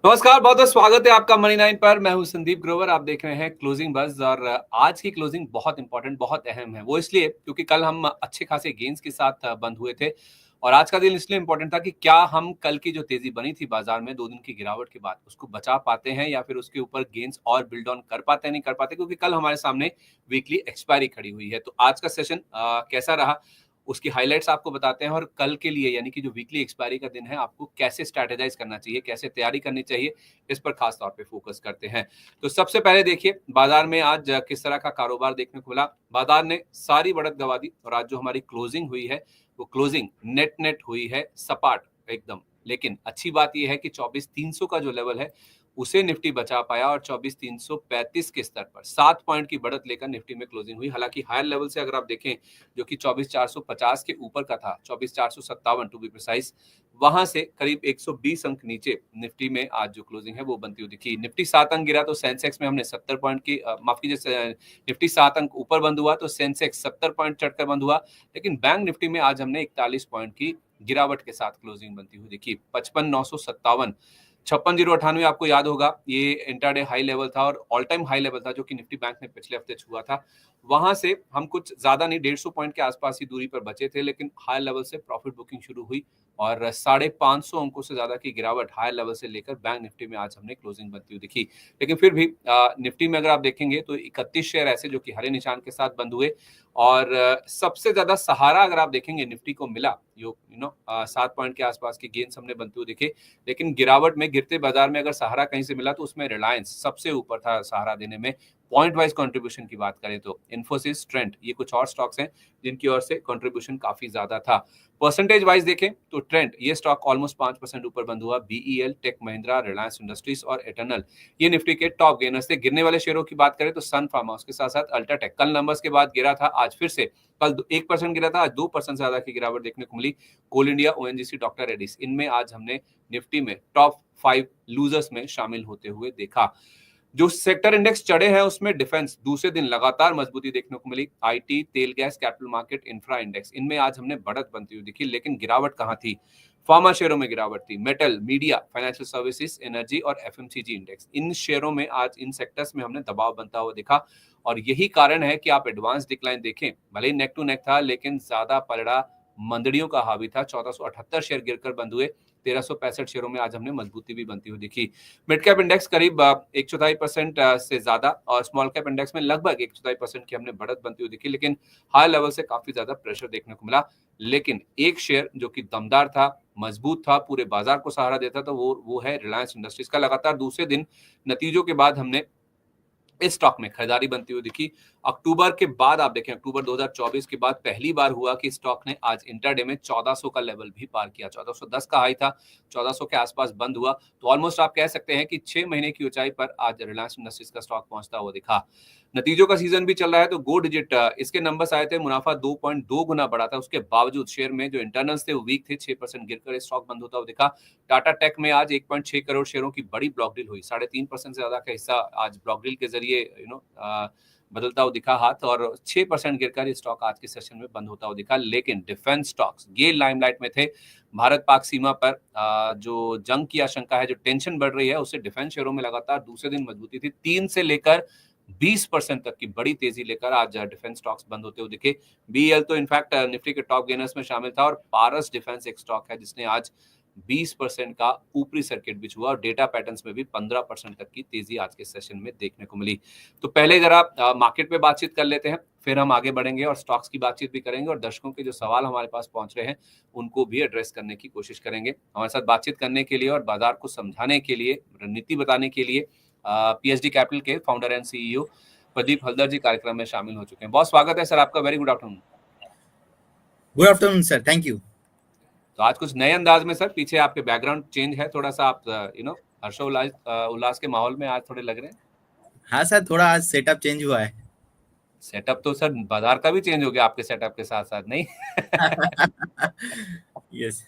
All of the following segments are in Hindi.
नमस्कार, बहुत बहुत स्वागत है आपका मनी 9 पर। मैं हूं संदीप ग्रोवर। आप देख रहे हैं क्लोजिंग बज़ और आज की क्लोजिंग बहुत इंपॉर्टेंट, बहुत अहम है। वो इसलिए क्योंकि कल हम अच्छे खासे गेन्स के साथ बंद हुए थे और आज का दिन इसलिए इंपॉर्टेंट था कि क्या हम कल की जो तेजी बनी थी बाजार में 2 दिन की गिरावट के बाद उसको बचा पाते हैं या फिर उसके ऊपर गेन्स और बिल्ड ऑन कर पाते हैं, नहीं कर पाते, क्योंकि कल हमारे सामने वीकली एक्सपायरी खड़ी हुई है। तो आज का सेशन कैसा रहा उसकी हाइलाइट्स आपको बताते हैं और कल के लिए यानी कि जो वीकली एक्सपायरी का दिन है आपको कैसे स्ट्रैटेजाइज करना चाहिए, कैसे तैयारी करनी चाहिए, इस पर खास तौर पे फोकस करते हैं। तो सबसे पहले देखिए बाजार में आज किस तरह का कारोबार देखने को मिला। बाजार ने सारी बढ़त गंवा दी और आज जो हमारी क्लोजिंग हुई है वो क्लोजिंग नेट नेट हुई है सपाट एकदम। लेकिन अच्छी बात यह है कि 24,300 का जो लेवल है उसे निफ्टी बचा पाया और 24,335 के स्तर पर 7 पॉइंट की बढ़त लेकर निफ्टी में क्लोजिंग हुई। हालांकि हायर लेवल से अगर आप देखें जो कि 24,450 के ऊपर का था, 24,457 टू बी प्रिसाइज, वहां से करीब 120 अंक नीचे निफ्टी में आज जो क्लोजिंग है वो बनती हुई दिखी। निफ्टी 7 अंक गिरा तो सेंसेक्स में हमने 70 पॉइंट की माफ कीजिए, निफ्टी 7 अंक ऊपर बंद हुआ तो सेंसेक्स 70 पॉइंट चढ़कर बंद हुआ। लेकिन बैंक निफ्टी में आज हमने 41 पॉइंट की गिरावट के साथ क्लोजिंग बनती हुई दिखी। 55,957, 56,098 आपको याद होगा ये इंटरडे हाई लेवल था और ऑल टाइम हाई लेवल था जो कि निफ्टी बैंक ने पिछले हफ्ते छुआ था। वहां से हम कुछ ज्यादा नहीं 150 पॉइंट के आसपास ही दूरी पर बचे थे, लेकिन हाई लेवल से प्रॉफिट बुकिंग शुरू हुई और 550 अंकों से ज्यादा की गिरावट हाई लेवल से लेकर बैंक निफ्टी में आज हमने क्लोजिंग बनती हुई दिखी। लेकिन फिर भी निफ्टी में अगर आप देखेंगे तो 31 शेयर ऐसे जो कि हरे निशान के साथ बंद हुए और सबसे ज्यादा सहारा अगर आप देखेंगे निफ्टी को मिला, यू नो 7 पॉइंट के आसपास की गेंस हमने बनती हुई दिखे। लेकिन गिरावट में गिरते बाजार में अगर सहारा कहीं से मिला तो उसमें रिलायंस सबसे ऊपर था सहारा देने में। पॉइंट वाइज कंट्रीब्यूशन की बात करें तो इन्फोसिस, ट्रेंड, ये कुछ और स्टॉक्स हैं जिनकी ओर से कंट्रीब्यूशन काफी ज्यादा था। परसेंटेज वाइज देखें तो ट्रेंड ये स्टॉक ऑलमोस्ट 5% ऊपर बंद हुआ। BEL, tech Mahindra, Reliance Industries और एटर्नल ये निफ्टी के टॉप गेनर्स थे। गिरने वाले शेयरों की बात करें तो सन फार्मा, उसके साथ साथ अल्ट्राटेक कल नंबर्स के बाद गिरा था, आज फिर से कल 1% गिरा था, आज 2% से ज्यादा की गिरावट देखने को मिली। कोल इंडिया, ओएनजीसी, डॉक्टर रेड्डीज, इनमें आज हमने निफ्टी में टॉप 5 लूजर्स में शामिल होते हुए देखा। जो सेक्टर इंडेक्स चढ़े हैं उसमें डिफेंस दूसरे दिन लगातार मजबूती देखने को मिली। आईटी, तेल gas, capital market, infra index, इनमें आज हमने बढ़त बनती हुई दिखी। लेकिन गिरावट कहां थी? फार्मा शेयरों में गिरावट थी। Metal, media, financial services, energy और एफएमसीजी इंडेक्स, इन शेयरों में आज इन सेक्टर्स में हमने दबाव बनता हुआ दिखा। और यही कारण है कि आप एडवांस डिक्लाइन देखें, भले ही नेक टू नेक था लेकिन ज्यादा पलड़ा मंदड़ियों का हावी था। 1478 शेयर गिरकर बंद हुए। 1365 शेयरों में आज हमने मजबूती भी बनती हुई दिखी। मिड कैप इंडेक्स करीब 1/4% से ज्यादा और स्मॉल कैप इंडेक्स में लगभग 1/4% की हमने बढ़त बनती हुई दिखी। लेकिन हाई लेवल से काफी ज्यादा प्रेशर देखने को मिला। लेकिन एक शेयर जो कि दमदार था, मजबूत था, पूरे बाजार को सहारा देता था, वो है रिलायंस इंडस्ट्रीज का। लगातार दूसरे दिन नतीजों के बाद हमने इस स्टॉक में खरीदारी बनती हुई दिखी। अक्टूबर के बाद आप देखें, अक्टूबर 2024 के बाद पहली बार हुआ कि स्टॉक ने आज इंटरडे में 1400 का लेवल भी पार किया। 1410 का हाई था, 1400 के आसपास बंद हुआ। तो ऑलमोस्ट आप कह सकते हैं कि 6 महीने की ऊंचाई पर आज रिलायंस इंडस्ट्रीज का स्टॉक पहुंचता हुआ दिखा। नतीजों का सीजन भी चल रहा है तो गो डिजिट इसके नंबर्स आए थे, मुनाफा 2.2 गुना बढ़ा था। उसके बावजूद शेयर में जो इंटरनल्स थे वो वीक थे, 6% गिरकर स्टॉक बंद होता हुआ दिखा। टाटा टेक में आज 1.6 करोड़ शेयरों की बड़ी ब्लॉक डील हुई। 3.5% से ज्यादा का हिस्सा आज ब्लॉक डील के जरिए बदलता हुआ दिखा हाथ और 6% गिरकर स्टॉक आज के सेशन में बंद होता हुआ दिखा। लेकिन डिफेंस स्टॉक्स ये लाइमलाइट में थे। भारत पाक सीमा पर जो जंग की आशंका है, जो टेंशन बढ़ रही है, उससे डिफेंस शेयरों में लगातार दूसरे दिन मजबूती थी। 3 से लेकर 20% तक की बड़ी तेजी लेकर आज डिफेंस स्टॉक्स बंद होते हुए दिखे। बीएल तो इनफैक्ट निफ्टी के टॉप गेनर्स में शामिल था और पारस डिफेंस एक स्टॉक है जिसने आज 20% का ऊपरी सर्किट भी छुआ और डेटा पैटर्न्स में भी 15% तक की तेजी आज के सेशन में देखने को मिली। तो पहले जरा मार्केट पे बातचीत कर लेते हैं, फिर हम आगे बढ़ेंगे और स्टॉक्स की बातचीत भी करेंगे और दर्शकों के जो सवाल हमारे पास पहुंच रहे हैं उनको भी एड्रेस करने की कोशिश करेंगे। हमारे साथ बातचीत करने के लिए और बाजार को समझाने के लिए, रणनीति बताने के लिए पीएचडी कैपिटल के founder and CEO Pradeep Haldar ji कार्यक्रम में शामिल हो चुके हैं। बहुत स्वागत है सर आपका। Very good afternoon. Good afternoon sir, thank you. तो आज कुछ नए अंदाज में सर, पीछे आपके बैकग्राउंड चेंज है थोड़ा सा, आप हर्षोल्लास उल्लास के माहौल में आज थोड़े लग रहे हैं। हाँ सर, थोड़ा आज सेटअप चेंज हुआ है। सेटअप तो सर बाजार का भी चेंज हो गया आपके सेटअप के साथ साथ, नहीं? यस।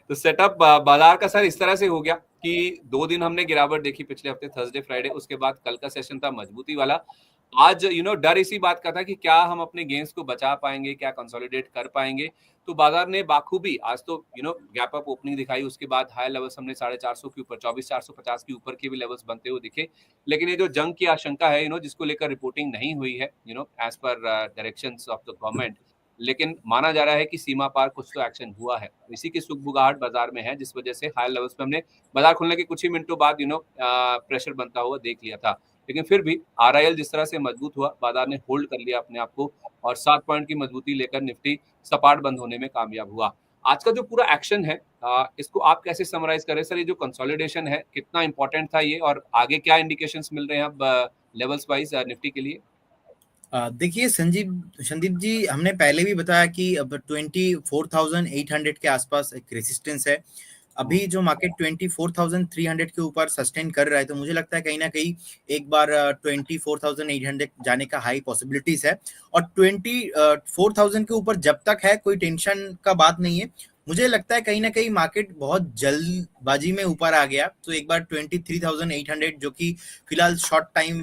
तो सेटअप बाजार का सर इस तरह से हो गया कि 2 दिन हमने गिरावट देखी पिछले हफ्ते, थर्सडे फ्राइडे, उसके बाद कल का सेशन था मजबूती वाला आज डर इसी बात का था कि क्या हम अपने गेंस को बचा पाएंगे, क्या कंसोलिडेट कर पाएंगे। तो बाजार ने बाखूबी आज तो गैप अप ओपनिंग दिखाई, उसके बाद हाई लेवल्स हमने 450 के ऊपर 24,450 के ऊपर के भी लेवल्स बनते हुए दिखे। लेकिन ये जो जंग की आशंका है जिसको लेकर रिपोर्टिंग नहीं हुई है as per directions of the government, लेकिन माना जा रहा है कि सीमा पार कुछ तो एक्शन हुआ है। इसी की सुगबुगाहट बाजार में है, जिस वजह से हाई लेवल्स पे हमने बाजार खुलने के कुछ ही मिनटों बाद प्रेशर बनता हुआ देख लिया था। लेकिन फिर भी आरआईएल जिस तरह से मजबूत हुआ, बाजार ने होल्ड कर लिया अपने आप को और 7 पॉइंट की मजबूती लेकर निफ्टी सपाट बंद होने में कामयाब हुआ। आज का जो पूरा एक्शन है इसको आप कैसे समराइज करें सर? ये जो कंसोलिडेशन है कितना इंपॉर्टेंट था ये, और आगे क्या इंडिकेशंस मिल रहे हैं अब लेवल्स वाइज निफ्टी के लिए? देखिए संदीप जी, हमने पहले भी बताया कि अब 24,800 के आसपास एक रेसिस्टेंस है। अभी जो मार्केट 24,300 के ऊपर सस्टेन कर रहा है, तो मुझे लगता है कहीं ना कहीं एक बार 24,800 जाने का हाई पॉसिबिलिटीज है। और 24,000 के ऊपर जब तक है, कोई टेंशन का बात नहीं है। मुझे लगता है कहीं ना कहीं मार्केट बहुत जल्दबाजी में ऊपर आ गया, तो एक बार 23,800 जो कि फिलहाल शॉर्ट टाइम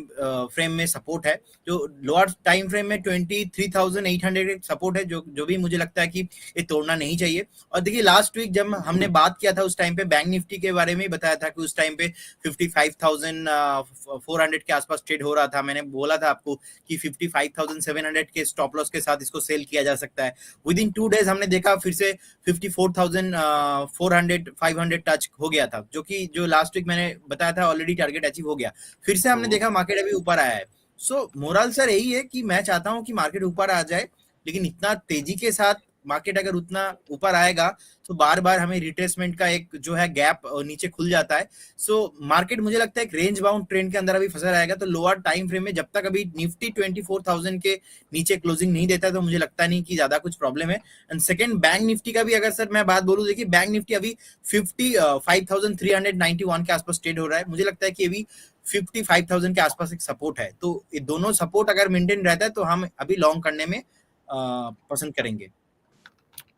फ्रेम में सपोर्ट है, जो लोअर टाइम फ्रेम में 23,800 सपोर्ट है, जो जो भी मुझे लगता है कि ये तोड़ना नहीं चाहिए। और देखिए लास्ट वीक जब हमने बात किया था, उस टाइम पे बैंक निफ्टी के बारे में बताया था कि उस टाइम पे 55,400 के आसपास ट्रेड हो रहा था। मैंने बोला था आपको कि 55,700 के स्टॉप लॉस के साथ इसको सेल किया जा सकता है। विद इन 2 डेज हमने देखा फिर से 54,400 500 टच हो गया था, जो कि जो लास्ट वीक मैंने बताया था ऑलरेडी टारगेट अचीव हो गया। फिर से हमने देखा मार्केट अभी ऊपर आया है। सो मोरल सर यही है कि मैं चाहता हूं कि मार्केट ऊपर आ जाए, लेकिन इतना तेजी के साथ मार्केट अगर उतना ऊपर आएगा तो बार बार हमें रिट्रेसमेंट का एक जो है गैप नीचे खुल जाता है। सो मार्केट मुझे लगता है एक रेंज बाउंड ट्रेंड के अंदर अभी फंसा रहेगा। तो लोअर टाइम फ्रेम में जब तक अभी निफ्टी 24,000 के नीचे क्लोजिंग नहीं देता, तो मुझे लगता नहीं कि ज्यादा कुछ प्रॉब्लम है। एंड सेकंड, बैंक निफ्टी का भी अगर सर मैं बात बोलूं, देखिए बैंक निफ्टी अभी 55,391 के आसपास ट्रेड हो रहा है। मुझे लगता है कि अभी 55,000 के आसपास एक सपोर्ट है, तो ये दोनों सपोर्ट अगर मेंटेन रहता है तो हम अभी लॉन्ग करने में पसंद करेंगे।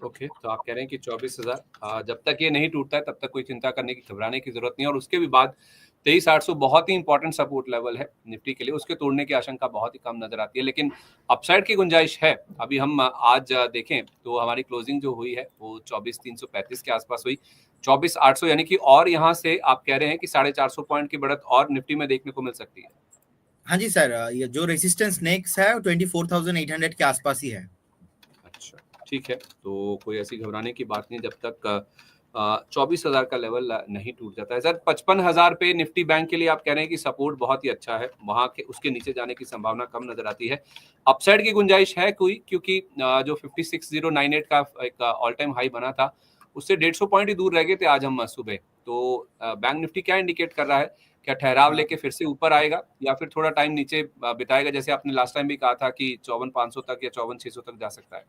ओके, तो आप कह रहे हैं कि 24,000 जब तक ये नहीं टूटता है तब तक कोई चिंता करने की, घबराने की जरूरत नहीं है। और उसके भी बाद 23,800 बहुत ही इंपॉर्टेंट सपोर्ट लेवल है निफ्टी के लिए, उसके तोड़ने की आशंका बहुत ही कम नजर आती है, लेकिन अपसाइड की गुंजाइश है। अभी हम आज देखें तो हमारी क्लोजिंग जो हुई है वो 24,335 के आसपास हुई, 24,800 यानी कि, और यहाँ से आप कह रहे हैं कि 450 पॉइंट की बढ़त और निफ्टी में देखने को मिल सकती है। हाँ जी सर, ये जो रेसिस्टेंस नेक्स्ट है 24,800 के आसपास ही है। अच्छा, ठीक है, तो कोई ऐसी घबराने की बात नहीं जब तक 24,000 का लेवल नहीं टूट जाता है। सर 55,000 पे निफ्टी बैंक के लिए आप कह रहे हैं कि सपोर्ट बहुत ही अच्छा है, वहां के उसके नीचे जाने की संभावना कम नजर आती है। अपसाइड की गुंजाइश है कोई, क्योंकि जो 56,098 का एक ऑल टाइम हाई बना था, उससे 150 पॉइंट ही दूर रह गए थे आज हम सुबह। तो बैंक निफ्टी क्या इंडिकेट कर रहा है? क्या ठहराव लेके फिर से ऊपर आएगा या फिर थोड़ा टाइम नीचे बिताएगा, जैसे आपने लास्ट टाइम भी कहा था कि 54,500 तक या 54,600 तक जा सकता है?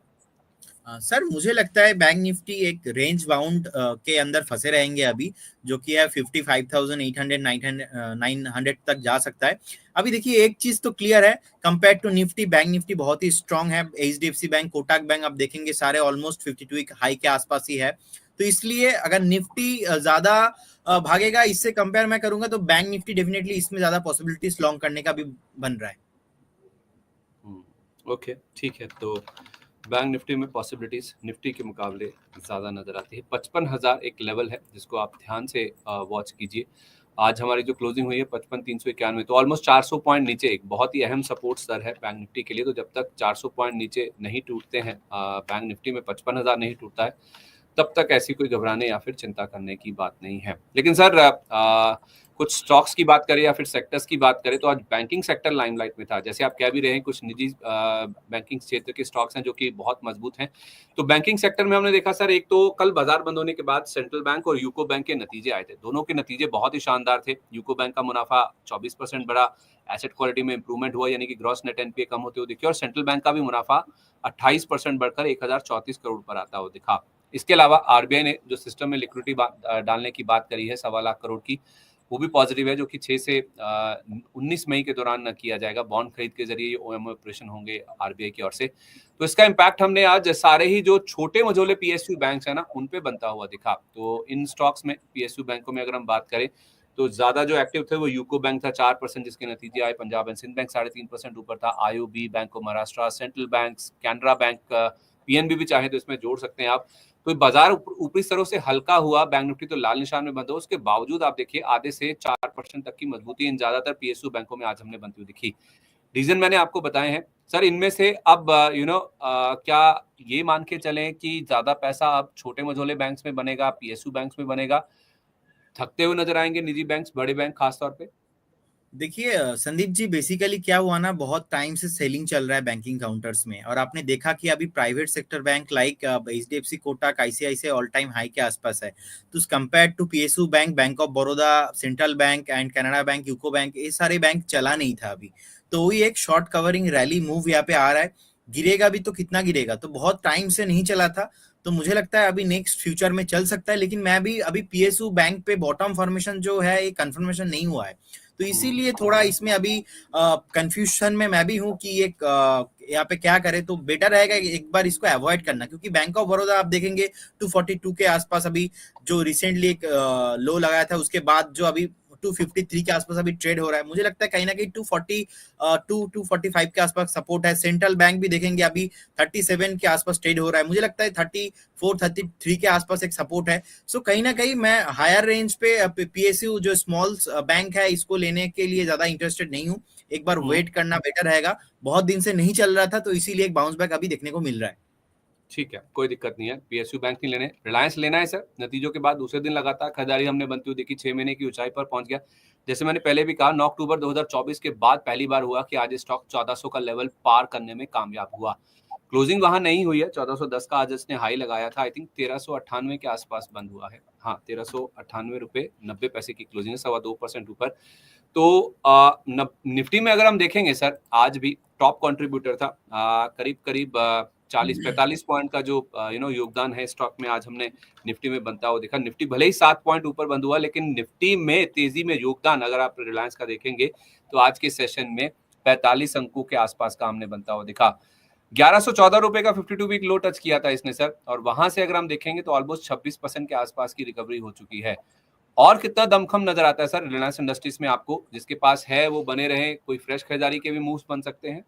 सर मुझे लगता है बैंक निफ्टी एक रेंज बाउंड के अंदर फंसे रहेंगे अभी, जो कि है 55,800 900 तक जा सकता है। अभी देखिए एक चीज तो क्लियर है, compare to Nifty Bank Nifty बहुत ही स्ट्रांग है। एचडीएफसी बैंक, कोटक बैंक आप देखेंगे सारे ऑलमोस्ट 52 हाई के आसपास ही है। तो इसलिए अगर निफ्टी ज्यादा भागेगा, इससे कंपेयर मैं करूंगा तो बैंक निफ्टी डेफिनेटली इसमें ज्यादा पॉसिबिलिटीज लॉन्ग करने का भी बन रहा है। ओके, ठीक है, तो बैंक निफ्टी में पॉसिबिलिटीज निफ्टी के मुकाबले ज़्यादा नजर आती है। 55,000 एक लेवल है जिसको आप ध्यान से वॉच कीजिए। आज हमारी जो क्लोजिंग हुई है 55,391, तो ऑलमोस्ट 400 पॉइंट नीचे, एक बहुत ही अहम सपोर्ट स्तर है बैंक निफ्टी के लिए। तो जब तक 400 पॉइंट नीचे नहीं टूटते हैं, बैंक निफ्टी में 55,000 नहीं टूटता है, तब तक ऐसी कोई घबराने या फिर चिंता करने की बात नहीं है। लेकिन सर कुछ स्टॉक्स की बात करें या फिर सेक्टर्स की बात करें, तो आज बैंकिंग सेक्टर लाइमलाइट में था। जैसे आप कह भी रहे हैं, कुछ निजी बैंकिंग क्षेत्र के स्टॉक्स हैं जो कि बहुत मजबूत हैं। तो बैंकिंग सेक्टर में हमने देखा सर, एक तो कल बाजार बंद होने के बाद सेंट्रल बैंक और यूको बैंक के नतीजे आए थे। दोनों के नतीजे बहुत ही शानदार थे। यूको बैंक का मुनाफा 24% बढ़ा, एसेट क्वालिटी में इंप्रूवमेंट हुआ, यानी कि ग्रॉस नेट एनपीए कम होते हुए दिखे, और सेंट्रल बैंक का भी मुनाफा 28% बढ़कर 1,034 करोड़ पर आता हुआ दिखा। इसके अलावा आरबीआई ने जो सिस्टम में लिक्विडिटी डालने की बात करी है 1.25 लाख करोड़ की, वो भी पॉजिटिव है, जो कि 6 से 19 मई के दौरान किया जाएगा। बॉन्ड खरीद के जरिए ओएमओ ऑपरेशन होंगे आरबीआई की ओर से। तो इसका इम्पैक्ट हमने आज सारे ही जो छोटे मझोले पीएसयू बैंक है ना, उन पे बनता हुआ दिखा। तो इन स्टॉक्स में, पीएसयू बैंकों में अगर हम बात करें, तो ज्यादा जो एक्टिव थे वो यूको बैंक था 4%, जिसके नतीजे आए। पंजाब एंड सिंध बैंक 3.5% ऊपर था। IOB, bank of Maharashtra, central bank, Canara bank, PNB भी चाहे तो इसमें जोड़ सकते हैं आप। तो बाजार ऊपरी स्तरों से हल्का हुआ। बैंक निफ्टी तो लाल निशान में बंद हो, उसके बावजूद आप देखिए आधे से 4% तक की मजबूती इन ज्यादातर पीएसयू बैंकों में आज हमने बनती हुई दिखी। रीजन मैंने आपको बताए हैं सर। इनमें से अब क्या ये मान के चलें कि ज्यादा पैसा अब छोटे मझोले बैंक्स में बनेगा, पीएसयू बैंक्स में बनेगा? थकते हुए नजर आएंगे निजी बैंक्स, बड़े बैंक खासतौर पे? देखिए संदीप जी, बेसिकली क्या हुआ ना, बहुत टाइम से सेलिंग चल रहा है बैंकिंग काउंटर्स में, और आपने देखा कि अभी private sector bank like HDFC, Kotak, ICICI all time high के आसपास है। तो compare to PSU bank, bank of Baroda, central bank and Canara bank, UCO bank, ये सारे बैंक चला नहीं था अभी। तो वही एक शॉर्ट कवरिंग रैली मूव यहाँ पे आ रहा है। गिरेगा भी तो कितना गिरेगा, तो बहुत टाइम से नहीं चला था। तो मुझे लगता है अभी नेक्स्ट फ्यूचर में चल सकता है, लेकिन मैं भी अभी पीएसयू बैंक पे बॉटम फॉर्मेशन जो है ये कंफर्मेशन नहीं हुआ है। तो इसीलिए थोड़ा इसमें अभी कंफ्यूजन में मैं भी हूँ कि एक यहाँ पे क्या करे, तो बेटर रहेगा एक बार इसको अवॉइड करना, क्योंकि बैंक ऑफ बड़ौदा आप देखेंगे 242 के आसपास अभी जो रिसेंटली एक लो लगाया था, उसके बाद जो अभी 253 के आसपास अभी ट्रेड हो रहा है। मुझे लगता है कहीं ना कहीं 245 के आसपास सपोर्ट है। सेंट्रल बैंक भी देखेंगे अभी 37 के आसपास ट्रेड हो रहा है। मुझे लगता है 34-33 के आसपास एक सपोर्ट है। सो कहीं ना कहीं मैं हायर रेंज पे पीएसयू जो स्मॉल बैंक है इसको लेने के लिए ज्यादा इंटरेस्टेड नहीं हूँ। एक बार वेट करना बेटर रहेगा। बहुत दिन से नहीं चल रहा था, तो इसीलिए एक बाउंस बैक अभी देखने को मिल रहा है। ठीक है, कोई दिक्कत नहीं है। पीएसयू बैंक नहीं लेने, रिलायंस लेना है सर। नतीजों के बाद दूसरे दिन लगातार खरीदारी हमने बनती हुई देखी, 6 महीने की ऊंचाई पर पहुंच गया। जैसे मैंने पहले भी कहा, 9 अक्टूबर 2024 के बाद पहली बार हुआ कि आज स्टॉक 1400 का लेवल पार करने में कामयाब हुआ। क्लोजिंग वहां नहीं हुई है, 1410 का आज इसने हाई लगाया था। आई थिंक 1398 के आसपास बंद हुआ है। हाँ, 1398 रुपए 90 पैसे की क्लोजिंग है, 2.25% ऊपर। तो निफ्टी में अगर हम देखेंगे सर, आज भी टॉप कंट्रीब्यूटर था। करीब करीब 40-45 पॉइंट का जो योगदान है स्टॉक में, आज हमने निफ्टी में बनता हुआ देखा। निफ्टी भले ही 7 पॉइंट ऊपर बंद हुआ, लेकिन निफ्टी में तेजी में योगदान अगर आप रिलायंस का देखेंगे तो आज के सेशन में 45 अंकों के आसपास का हमने बनता हुआ देखा। 1114 रुपए का 52 वीक लो टच किया था इसने सर, और वहां से अगर हम देखेंगे तो ऑलमोस्ट 26% के आसपास की रिकवरी हो चुकी है। और कितना दमखम नजर आता है सर रिलायंस इंडस्ट्रीज में आपको? जिसके पास है वो बने रहे, कोई फ्रेश खरीदारी के भी मूव्स बन सकते हैं?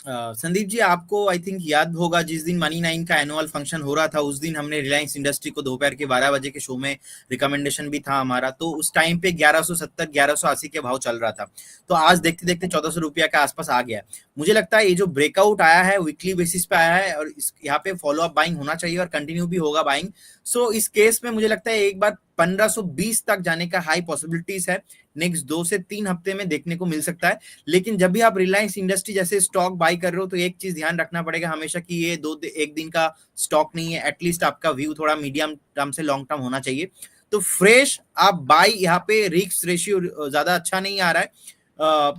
संदीप जी, आपको आई थिंक याद होगा जिस दिन मनी 9 का एनुअल फंक्शन हो रहा था, उस दिन हमने रिलायंस इंडस्ट्री को दोपहर के 12 बजे के शो में रिकमेंडेशन भी था हमारा। तो उस टाइम पे 1170 1180 के भाव चल रहा था। तो आज देखते देखते 1400 रुपया के आसपास आ गया। मुझे लगता है ये जो ब्रेकआउट आया है वीकली बेसिस पे आया है, और यहाँ पे फॉलो अप बाइंग होना चाहिए और कंटिन्यू भी होगा बाइंग। सो इस केस में मुझे लगता है एक बार 1520 तक जाने का हाई पॉसिबिलिटीज है, नेक्स्ट 2 से 3 हफ्ते में देखने को मिल सकता है। लेकिन जब भी आप रिलायंस इंडस्ट्री जैसे स्टॉक बाई कर रहे हो, तो एक चीज ध्यान रखना पड़ेगा हमेशा कि ये एक दिन का स्टॉक नहीं है। एटलीस्ट आपका व्यू थोड़ा मीडियम टर्म से लॉन्ग टर्म होना चाहिए। तो फ्रेश आप बाई, यहाँ पे रिस्क रेशियो ज्यादा अच्छा नहीं आ रहा है।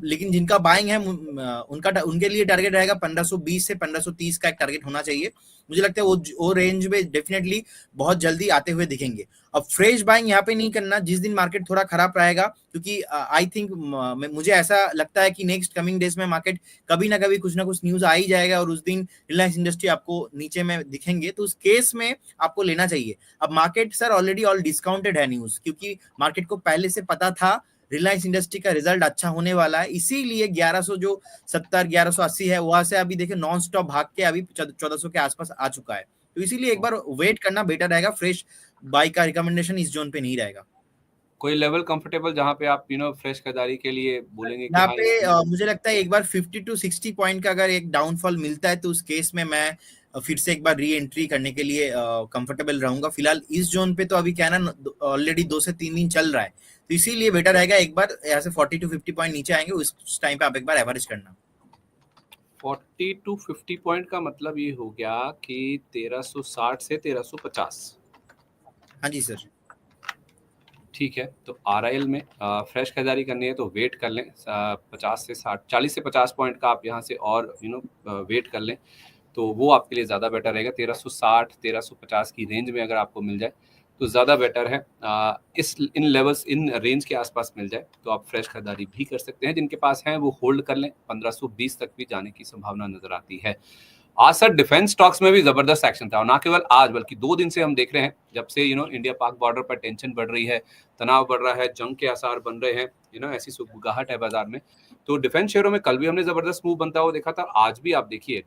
लेकिन जिनका बाइंग है उनके लिए टारगेट रहेगा 1520 से 1530 का एक टारगेट होना चाहिए। मुझे लगता है वो रेंज में डेफिनेटली बहुत जल्दी आते हुए दिखेंगे। अब फ्रेश बाइंग यहाँ पे नहीं करना जिस दिन मार्केट थोड़ा खराब रहेगा, क्योंकि आई थिंक मुझे ऐसा लगता है कि नेक्स्ट कमिंग डेज में मार्केट कभी ना कभी कुछ ना कुछ न्यूज आ ही जाएगा, और उस दिन रिलायंस इंडस्ट्री आपको नीचे में दिखेंगे। तो उस केस में आपको लेना चाहिए। अब market sir already all discounted है न्यूज, क्योंकि मार्केट को पहले से पता था रिलायंस इंडस्ट्री का रिजल्ट अच्छा होने वाला है, इसीलिए 1100 जो 70 1180 है वहां से अभी देखिए नॉन स्टॉप भाग के अभी 1400 के आसपास आ चुका है। तो इसीलिए एक बार वेट करना बेटर रहेगा। फ्रेश बाई का रिकमेंडेशन इस जोन पे नहीं रहेगा। कोई लेवल कंफर्टेबल जहां पे आप फ्रेश खरीदारी के लिए बोलेंगे कि यहाँ हाँ पे मुझे लगता है एक बार 50 to 60 पॉइंट का अगर एक डाउनफॉल मिलता है, तो उस केस में मैं फिर से एक बार री एंट्री करने के लिए कंफर्टेबल रहूंगा। फिलहाल इस जोन पे तो अभी क्या है ना, ऑलरेडी 2 से 3 दिन चल रहा है, तो इसीलिए बेटर रहेगा एक बार यहाँ से 40 to 50 पॉइंट नीचे आएंगे, उस टाइम पे आप एक बार एवरेज करना। 40 to 50 पॉइंट का मतलब ये हो गया कि 1360 से 1350। हाँ जी सर। ठीक है, तो आरआईएल में फ्रेश खरीदारी करनी है तो वेट कर लें। 50 से 60, 40 से 50 पॉइंट का आप यहाँ से और वेट कर लें, तो वो आपके लिए ज़्यादा बेटर रहेगा। 1360 1350 की रेंज में अगर आपको मिल जाए तो ज़्यादा बेटर है। इन लेवल्स, इन रेंज के आसपास मिल जाए तो आप फ्रेश खरीदारी भी कर सकते हैं। जिनके पास हैं वो होल्ड कर लें, 1520 तक भी जाने की संभावना नजर आती है। आज सर डिफेंस स्टॉक्स में भी जबरदस्त एक्शन था, और ना केवल आज बल्कि 2 दिन से हम देख रहे हैं, जब से इंडिया पाक बॉर्डर पर टेंशन बढ़ रही है, तनाव बढ़ रहा है, जंग के आसार बन रहे हैं, ऐसी सुगबुगाहट है बाजार में, तो डिफेंस शेयरों में कल भी हमने जबरदस्त मूव बनता हुआ देखा था। आज भी आप देखिए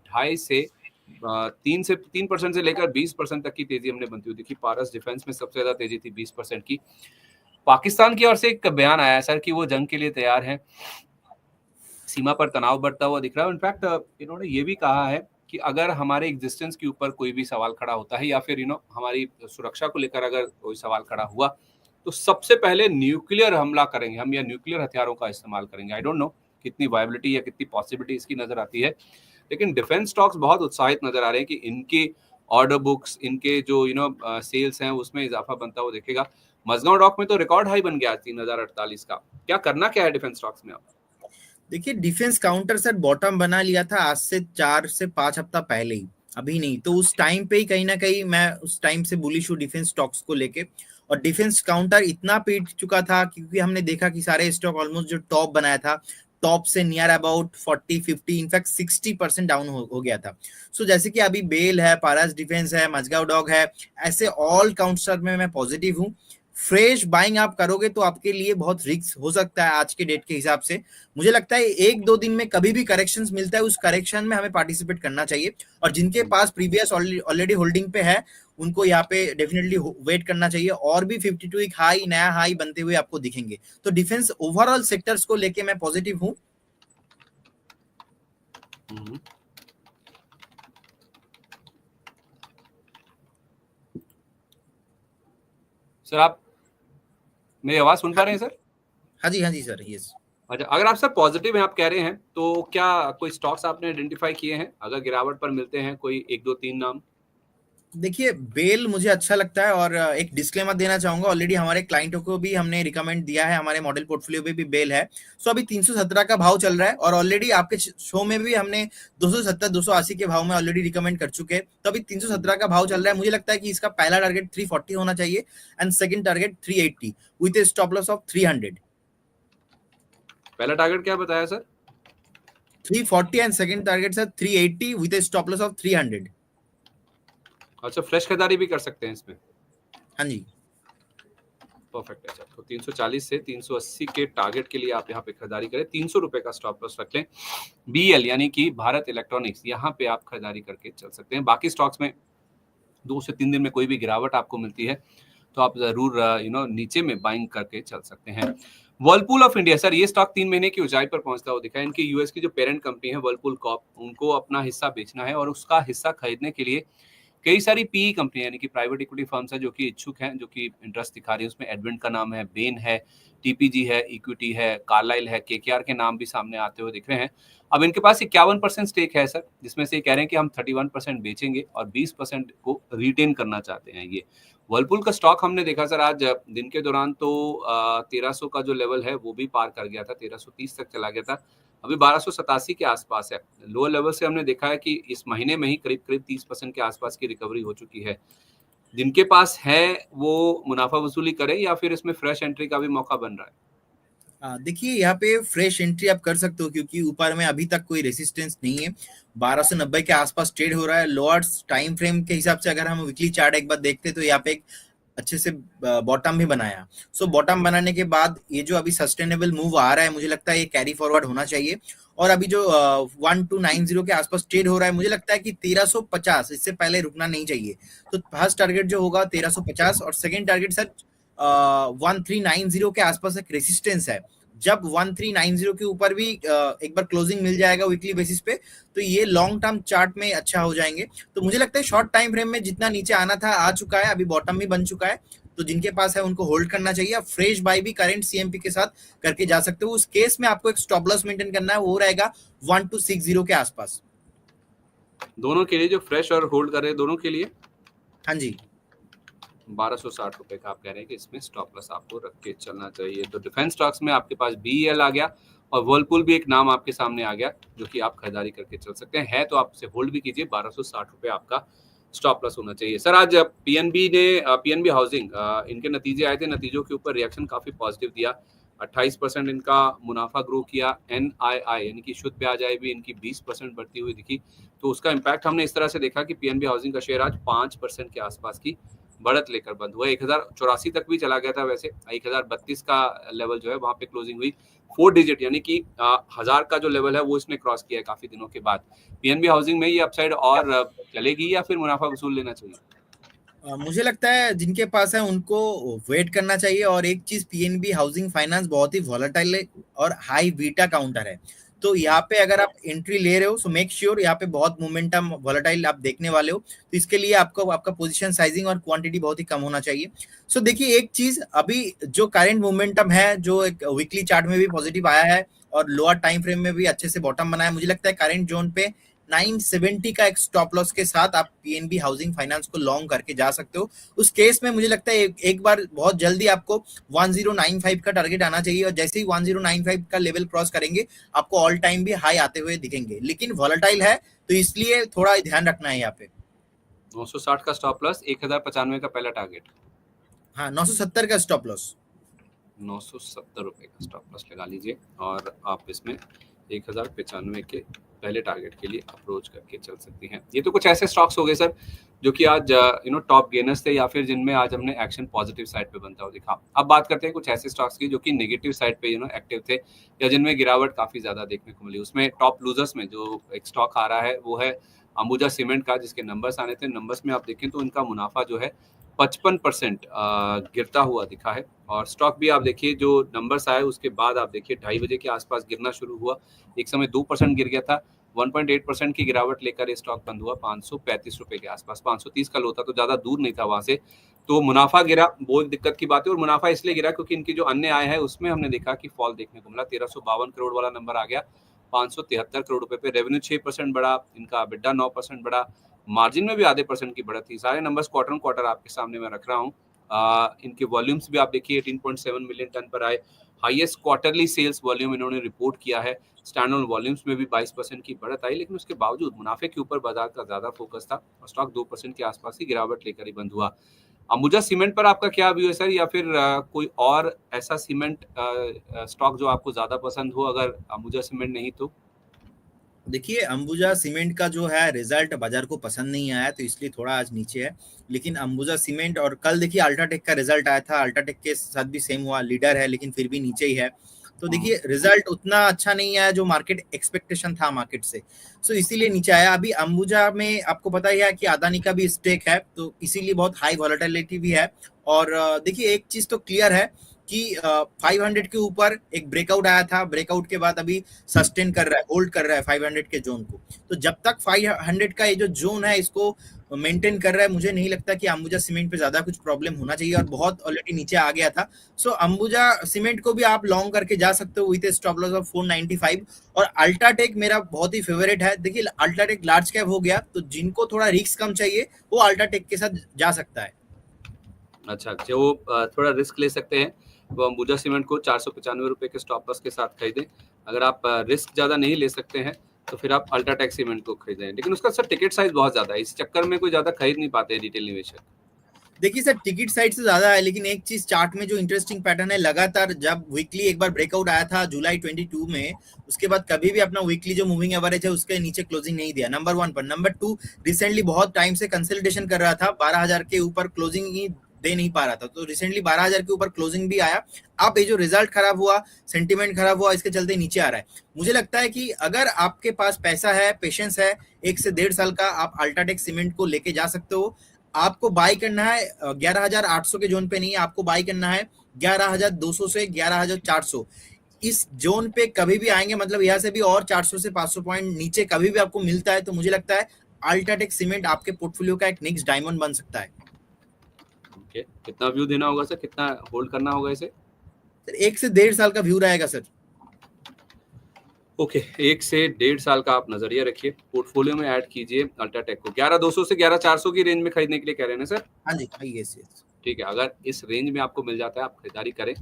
3% से लेकर 20% तक की तेजी हमने बनती हुई देखी। पारस डिफेंस में सबसे ज्यादा तेजी थी 20% की। पाकिस्तान की ओर से एक बयान आया सर कि वो जंग के लिए तैयार है, सीमा पर तनाव बढ़ता हुआ दिख रहा है। इनफैक्ट इन्होंने ये भी कहा है कि अगर हमारे एग्जिस्टेंस के ऊपर कोई भी सवाल खड़ा होता है, या फिर हमारी सुरक्षा को लेकर अगर कोई सवाल खड़ा हुआ, तो सबसे पहले न्यूक्लियर हमला करेंगे हम, या न्यूक्लियर हथियारों का इस्तेमाल करेंगे। आई डोंट नो कितनी वायबिलिटी या कितनी पॉसिबिलिटी इसकी नजर आती है, लेकिन डिफेंस स्टॉक्स बहुत उत्साहित नजर आ रहे हैं कि इनके ऑर्डर बुक्स, इनके जो सेल्स हैं उसमें इजाफा बनता हुआ दिखेगा। मजगांव डॉक में तो रिकॉर्ड हाई बन गया 3048 का। क्या है डिफेंस स्टॉक्स में आप? देखिए डिफेंस काउंटर सर बॉटम बना लिया था आज से 4 से 5 हफ्ता पहले ही, अभी नहीं। तो उस टाइम पे ही कहीं ना कहीं मैं उस टाइम से बुलिश हूँ डिफेंस स्टॉक्स को लेके। और डिफेंस काउंटर इतना पीट चुका था क्योंकि हमने देखा कि सारे स्टॉक ऑलमोस्ट जो टॉप बनाया था, टॉप से नियर अबाउट 40-50 इनफैक्ट 60% डाउन हो गया था। सो जैसे कि अभी बेल है, पारस डिफेंस है, मजगांव डॉग है, ऐसे ऑल काउंटर में मैं पॉजिटिव हूँ। फ्रेश बाइंग आप करोगे तो आपके लिए बहुत रिस्क हो सकता है आज के डेट के हिसाब से। मुझे लगता है 1-2 दिन में कभी भी करेक्शंस मिलता है, उस करेक्शन में हमें पार्टिसिपेट करना चाहिए। और जिनके पास प्रीवियस ऑलरेडी होल्डिंग पे है उनको यहाँ पे डेफिनेटली वेट करना चाहिए। और भी 52 एक हाई, नया हाई बनते हुए आपको दिखेंगे। तो डिफेंस ओवरऑल सेक्टर्स को लेके मैं पॉजिटिव हूँ। सर आप मेरी आवाज सुन पा रहे हैं सर? हाँ जी सर, यस। अच्छा, अगर आप सर पॉजिटिव हैं, आप कह रहे हैं, तो क्या कोई स्टॉक्स आपने आइडेंटिफाई किए हैं अगर गिरावट पर मिलते हैं, कोई 1-2-3 नाम? देखिए बेल मुझे अच्छा लगता है, और एक डिस्क्लेमर देना चाहूंगा, ऑलरेडी हमारे क्लाइंटों को भी हमने रिकमेंड दिया है, हमारे मॉडल पोर्टफोलियो में भी बेल है। सो अभी 317 का भाव चल रहा है, और ऑलरेडी आपके शो में भी हमने 270-280 के भाव में ऑलरेडी रिकमेंड कर चुके हैं। तो अभी 317 का भाव चल रहा है। मुझे लगता है कि इसका पहला टारगेट 340 होना चाहिए and second target 380 with A stop loss of 300। पहला टारगेट क्या बताया sir? 340 and second target sir 380 with A stop loss of 300। अच्छा, फ्रेश खरीदारी भी कर सकते हैं इसमें? हाँ जी, परफेक्ट है सर। तो 340 से 380 के टारगेट के लिए आप यहाँ पे खरीदारी करें, 300 रुपए का स्टॉप लॉस रख लें। BL यानी कि भारत इलेक्ट्रॉनिक्स, यहाँ पे आप खरीदारी करके चल सकते हैं। बाकी स्टॉक्स में 2 से 3 दिन में कोई भी गिरावट आपको मिलती है तो आप जरूर नीचे में बाइंग करके चल सकते हैं। वर्लपूल ऑफ इंडिया सर, ये स्टॉक 3 महीने की ऊंचाई पर पहुंचता हुआ दिखा है। इनकी यूएस की जो पेरेंट कंपनी है वर्लपूल कॉर्प, उनको अपना हिस्सा बेचना है, और उसका हिस्सा खरीदने के लिए कई सारी पीई कंपनियां यानी कि प्राइवेट इक्विटी फर्म्स है जो कि इच्छुक हैं, जो कि इंटरेस्ट दिखा रही है। उसमें एडवेंट का नाम है, बेन है, टीपीजी है, इक्विटी है, कार्लाइल है, केकेआर के नाम भी सामने आते हुए दिख रहे हैं। अब इनके पास 51% स्टेक है सर, जिसमें से कह रहे हैं कि हम 31% बेचेंगे और 20% को रिटेन करना चाहते हैं। ये वर्लपूल का स्टॉक हमने देखा सर आज दिन के दौरान तो 1300 का जो लेवल है वो भी पार कर गया था, 1330 तक चला गया था, अभी 1287 के आसपास है। लोअर लेवल से हमने देखा है कि इस महीने में ही करीब 30% के आसपास की रिकवरी हो चुकी है। जिनके पास है वो मुनाफा वसूली करें, या फिर इसमें फ्रेश एंट्री का भी मौका बन रहा है? देखिए यहाँ पे फ्रेश एंट्री आप कर सकते हो क्योंकि ऊपर में अभी तक कोई रेसिस्टेंस नहीं है। 1290 के आसपास ट्रेड हो रहा है। लोअर्स टाइम फ्रेम के हिसाब से अगर हम वीकली चार्ट एक बार देखते तो यहाँ पे एक अच्छे से बॉटम भी बनाया। सो बॉटम बनाने के बाद ये जो अभी सस्टेनेबल मूव आ रहा है, मुझे लगता है ये कैरी फॉरवर्ड होना चाहिए। और अभी जो 1290 के आसपास ट्रेड हो रहा है, मुझे लगता है कि 1350 इससे पहले रुकना नहीं चाहिए। तो फर्स्ट टारगेट जो होगा 1350, और सेकेंड टारगेट सर 1390 के आसपास एक रेसिस्टेंस है। जब 1390 के ऊपर भी एक बार क्लोजिंग मिल जाएगा वीकली बेसिस पे, तो ये लॉन्ग टर्म चार्ट में अच्छा हो जाएंगे। तो मुझे लगता है शॉर्ट टाइम फ्रेम में जितना नीचे आना था आ चुका है, अभी बॉटम भी बन चुका है। तो जिनके पास है उनको होल्ड करना चाहिए। फ्रेश बाय भी करंट सीएमपी के साथ करके जा सकते हो। उस केस में आपको एक स्टॉप लॉस मेंटेन करना है, वो रहेगा 1260 के आसपास। दोनों के लिए, जो फ्रेश और होल्ड कर रहे हैं दोनों के लिए? हाँ जी, 1260 रुपए का आप कह रहे हैं कि इसमें स्टॉप लॉस आपको रख के चलना चाहिए। तो डिफेंस स्टॉक्स में आपके पास BEL आ गया, और वर्लपूल भी एक नाम आपके सामने आ गया जो कि आप खरीदारी करके चल सकते हैं। है तो आप इसे होल्ड भी कीजिए, 1260 रुपए आपका स्टॉप लॉस होना चाहिए। सर आज PNB हाउसिंग, इनके नतीजे आए थे, नतीजों के ऊपर रिएक्शन काफी पॉजिटिव दिया। 28% इनका मुनाफा ग्रो किया। NII यानी कि शुद्ध ब्याज आय भी इनकी 20% बढ़ती हुई दिखी। तो उसका इम्पैक्ट हमने इस तरह से देखा कि पीएनबी हाउसिंग का शेयर आज 5% के आसपास की बढ़त लेकर बंद हुआ। 1084 तक भी चला गया था, वैसे 1032 का लेवल जो है वहां पे क्लोजिंग हुई। 4 डिजिट यानी कि 1000 का जो लेवल है वो इसने क्रॉस किया है काफी दिनों के बाद। पीएनबी हाउसिंग में ये अपसाइड और चलेगी या फिर मुनाफा वसूल लेना चाहिए? मुझे लगता है जिनके पास है उनको वेट करना चाहिए। और एक चीज, पीएनबी हाउसिंग फाइनेंस बहुत ही वॉलेटाइल और हाई बीटा काउंटर है, तो यहाँ पे अगर आप एंट्री ले रहे हो सो मेक श्योर यहाँ पे बहुत मोमेंटम वॉलेटाइल आप देखने वाले हो, तो इसके लिए आपको आपका पोजीशन साइजिंग और क्वांटिटी बहुत ही कम होना चाहिए। सो देखिए एक चीज, अभी जो करंट मोमेंटम है, जो एक वीकली चार्ट में भी पॉजिटिव आया है और लोअर टाइम फ्रेम में भी अच्छे से बॉटम बनाया है, मुझे लगता है करंट जोन पे 970 का एक स्टॉप लॉस के साथ आप पीएनबी हाउसिंग फाइनेंस को लॉन्ग करके जा सकते हो। उस केस में मुझे लगता है एक बार बहुत जल्दी आपको 1095 का टारगेट आना चाहिए, और जैसे ही 1095 का लेवल क्रॉस करेंगे आपको ऑल टाइम भी हाई आते हुए दिखेंगे, लेकिन वॉलेटाइल है तो इसलिए थोड़ा ध्यान रखना है यहाँ पे। 960 का स्टॉप लॉस, 1095 का पहला टारगेट। हाँ, 970 का स्टॉप लॉस। 970 रुपए का स्टॉप लॉस लगा लीजिए और आप इसमें 1095 के पहले टारगेट के लिए अप्रोच करके चल सकती हैं। ये तो कुछ ऐसे स्टॉक्स हो गए सर जो कि आज टॉप गेनर्स थे या फिर जिनमें आज हमने एक्शन पॉजिटिव साइड पे बनता हुआ दिखा। अब बात करते हैं कुछ ऐसे स्टॉक्स की जो कि नेगेटिव साइड पे एक्टिव थे या जिनमें गिरावट काफी ज्यादा देखने को मिली। उसमें टॉप लूजर्स में जो एक स्टॉक आ रहा है वो है अंबुजा सीमेंट का, जिसके नंबर्स आने थे। नंबर्स में आप देखें तो इनका मुनाफा जो है 55% गिरता हुआ दिखा है। और स्टॉक भी आप देखिए, जो नंबर्स आए उसके बाद आप देखिए 2:30 के आसपास गिरना शुरू हुआ। एक समय 2% गिर गया था। 1.8% की गिरावट लेकर ये स्टॉक बंद हुआ 535 रुपए के आसपास। 530 का लो था, तो ज्यादा दूर नहीं था वहां से। तो मुनाफा गिरा, बहुत दिक्कत की बात है। और मुनाफा इसलिए गिरा क्योंकि इनकी जो अन्य आय है उसमें हमने देखा कि फॉल देखने को मिला। 1352 करोड़ वाला नंबर आ गया 573 करोड़ रुपए पे। रेवेन्यू 6% बढ़ा, इनका EBITDA 9% बढ़ा, मार्जिन में भी आधे % की बढ़त थी। सारे नंबर्स क्वार्टर ऑन क्वार्टर आपके सामने मैं रख रहा हूँ। इनके वॉल्यूम्स भी आप देखिए 18.7 मिलियन टन पर आए। हाईएस्ट क्वार्टरली सेल्स वॉल्यूम इन्होंने रिपोर्ट किया है। स्टैंडअलोन वॉल्यूम्स में भी 22% की बढ़त आई, लेकिन उसके बावजूद मुनाफे के ऊपर बाजार का ज्यादा फोकस था और स्टॉक 2% के आसपास की गिरावट लेकर ही बंद हुआ। अंबुजा सीमेंट पर आपका क्या व्यू है सर, या फिर कोई और ऐसा सीमेंट स्टॉक जो आपको ज्यादा पसंद हो, अगर अंबुजा सीमेंट नहीं तो? देखिए अंबुजा सीमेंट का जो है रिजल्ट बाजार को पसंद नहीं आया, तो इसलिए थोड़ा आज नीचे है। लेकिन अंबुजा सीमेंट, और कल देखिए अल्ट्राटेक का रिजल्ट आया था, अल्ट्राटेक के साथ भी सेम हुआ, लीडर है लेकिन फिर भी नीचे ही है। तो देखिए रिजल्ट उतना अच्छा नहीं आया जो मार्केट एक्सपेक्टेशन था मार्केट से, सो इसीलिए नीचे आया। अभी अंबुजा में आपको पता ही है कि अदानी का भी स्टेक है, तो इसीलिए बहुत हाई वॉलेटिलिटी भी है। और देखिए एक चीज तो क्लियर है कि 500 के ऊपर एक ब्रेकआउट आया था, ब्रेकआउट के बाद अभी सस्टेन कर रहा है, होल्ड कर रहा है 500 के जोन को। तो जब तक 500 का ये जो जोन है इसको मेंटेन कर रहा है, मुझे नहीं लगता कि अंबुजा सीमेंट पे ज्यादा कुछ प्रॉब्लम होना चाहिए, और बहुत ऑलरेडी नीचे आ गया था। सो अंबुजा सीमेंट को भी आप लॉन्ग करके जा सकते हो विद स्टॉप लॉस ऑफ 495। और अल्ट्राटेक मेरा बहुत ही फेवरेट है। देखिए अल्ट्राटेक लार्ज कैप हो गया, तो जिनको थोड़ा रिस्क कम चाहिए वो अल्ट्राटेक के साथ जा सकता है। अच्छा, जो थोड़ा रिस्क ले सकते हैं वो अंबुजा सीमेंट को 495 रुपए के स्टॉप लॉस के साथ खरीदें। अगर आप रिस्क ज्यादा नहीं ले सकते हैं तो फिर आप अल्ट्राटेक सीमेंट को खरीदें, लेकिन उसका सर टिकट साइज बहुत ज्यादा है, इस चक्कर में कोई ज्यादा खरीद नहीं पाते रिटेल निवेशक। देखिए सर टिकट साइज से ज्यादा है, लेकिन एक चीज चार्ट में जो इंटरेस्टिंग पैटर्न है, लगातार जब वीकली एक बार ब्रेकआउट आया था जुलाई 22 में, उसके बाद कभी भी अपना वीकली जो मूविंग एवरेज है उसके नीचे क्लोजिंग नहीं दिया, नंबर 1 पर। नंबर 2, रिसेंटली बहुत टाइम से कंसल्टेशन कर रहा था, 12,000 के ऊपर क्लोजिंग ही दे नहीं पा रहा था, तो रिसेंटली 12,000 के ऊपर क्लोजिंग भी आया। अब ये जो रिजल्ट खराब हुआ, सेंटिमेंट खराब हुआ, इसके चलते नीचे आ रहा है। मुझे लगता है कि अगर आपके पास पैसा है, पेशेंस है, 1 से 1.5 साल का, आप अल्ट्राटेक सीमेंट को लेके जा सकते हो। आपको बाई करना है 11,800 के जोन पे नहीं, आपको बाई करना है 11,200 से 11,400 इस जोन पे। कभी भी आएंगे, मतलब यहाँ से भी और 400 से 500 पॉइंट नीचे कभी भी आपको मिलता है, तो मुझे लगता है अल्ट्राटेक सीमेंट आपके पोर्टफोलियो का एक नेक्स्ट डायमंड बन सकता है। ओके, कितना व्यू देना होगा सर, कितना होल्ड करना होगा इसे? 1 से 1.5 साल का व्यू रहेगा सर। ओके, 1 से 1.5 साल का आप नजरिया रखिए, पोर्टफोलियो में ऐड कीजिए अल्ट्राटेक को। 11,200 से 11,400 की रेंज में खरीदने के लिए कह रहे हैं ना सर? हाँ जी, यस यस। ठीक है, अगर इस रेंज में आपको मिल जाता है, आप खरीदारी करें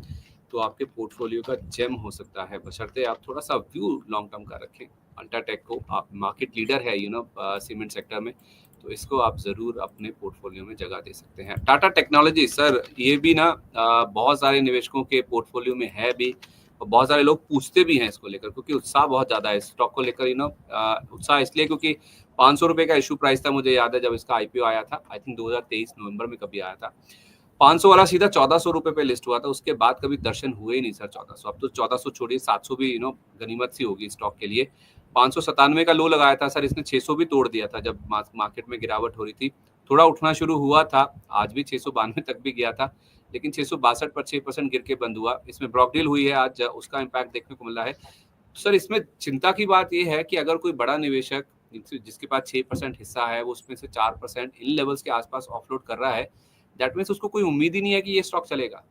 तो आपके पोर्टफोलियो का जेम हो सकता है, बशर्ते आप थोड़ा सा व्यू लॉन्ग टर्म का रखें। अल्ट्राटेक को, आप मार्केट लीडर है सीमेंट सेक्टर में, तो इसको आप जरूर अपने पोर्टफोलियो में जगह दे सकते हैं। टाटा टेक्नोलॉजी सर, ये भी ना बहुत सारे निवेशकों के पोर्टफोलियो में है भी, और बहुत सारे लोग पूछते भी हैं इसको लेकर, क्योंकि उत्साह बहुत ज्यादा है स्टॉक को लेकर। उत्साह इसलिए क्योंकि 500 रुपए का इशू प्राइस था, मुझे याद है जब इसका आईपीओ आया था, आई थिंक 2023 नवंबर में कभी आया था। 500 वाला सीधा 1400 रुपए पे लिस्ट हुआ था, उसके बाद कभी दर्शन हुए ही नहीं सर 1400। अब तो 1400 छोड़िए, 700 भी गनीमत सी होगी स्टॉक के लिए। 597 का लो लगाया था सर, इसने 600 भी तोड़ दिया था जब मार्केट में गिरावट हो रही थी। थोड़ा उठना शुरू हुआ था, आज भी 692 तक भी गया था, लेकिन 662 पर 6% गिर के बंद हुआ। इसमें ब्लॉक डील हुई है आज, उसका इम्पैक्ट देखने को मिल रहा है। तो सर इसमें चिंता की बात यह है कि अगर कोई बड़ा निवेशक जिसके पास 6% हिस्सा है, वो उसमें से 4% इन लेवल्स के आसपास ऑफलोड कर रहा है, दैट मीन्स उसको कोई उम्मीद ही नहीं है कि ये स्टॉक चलेगा।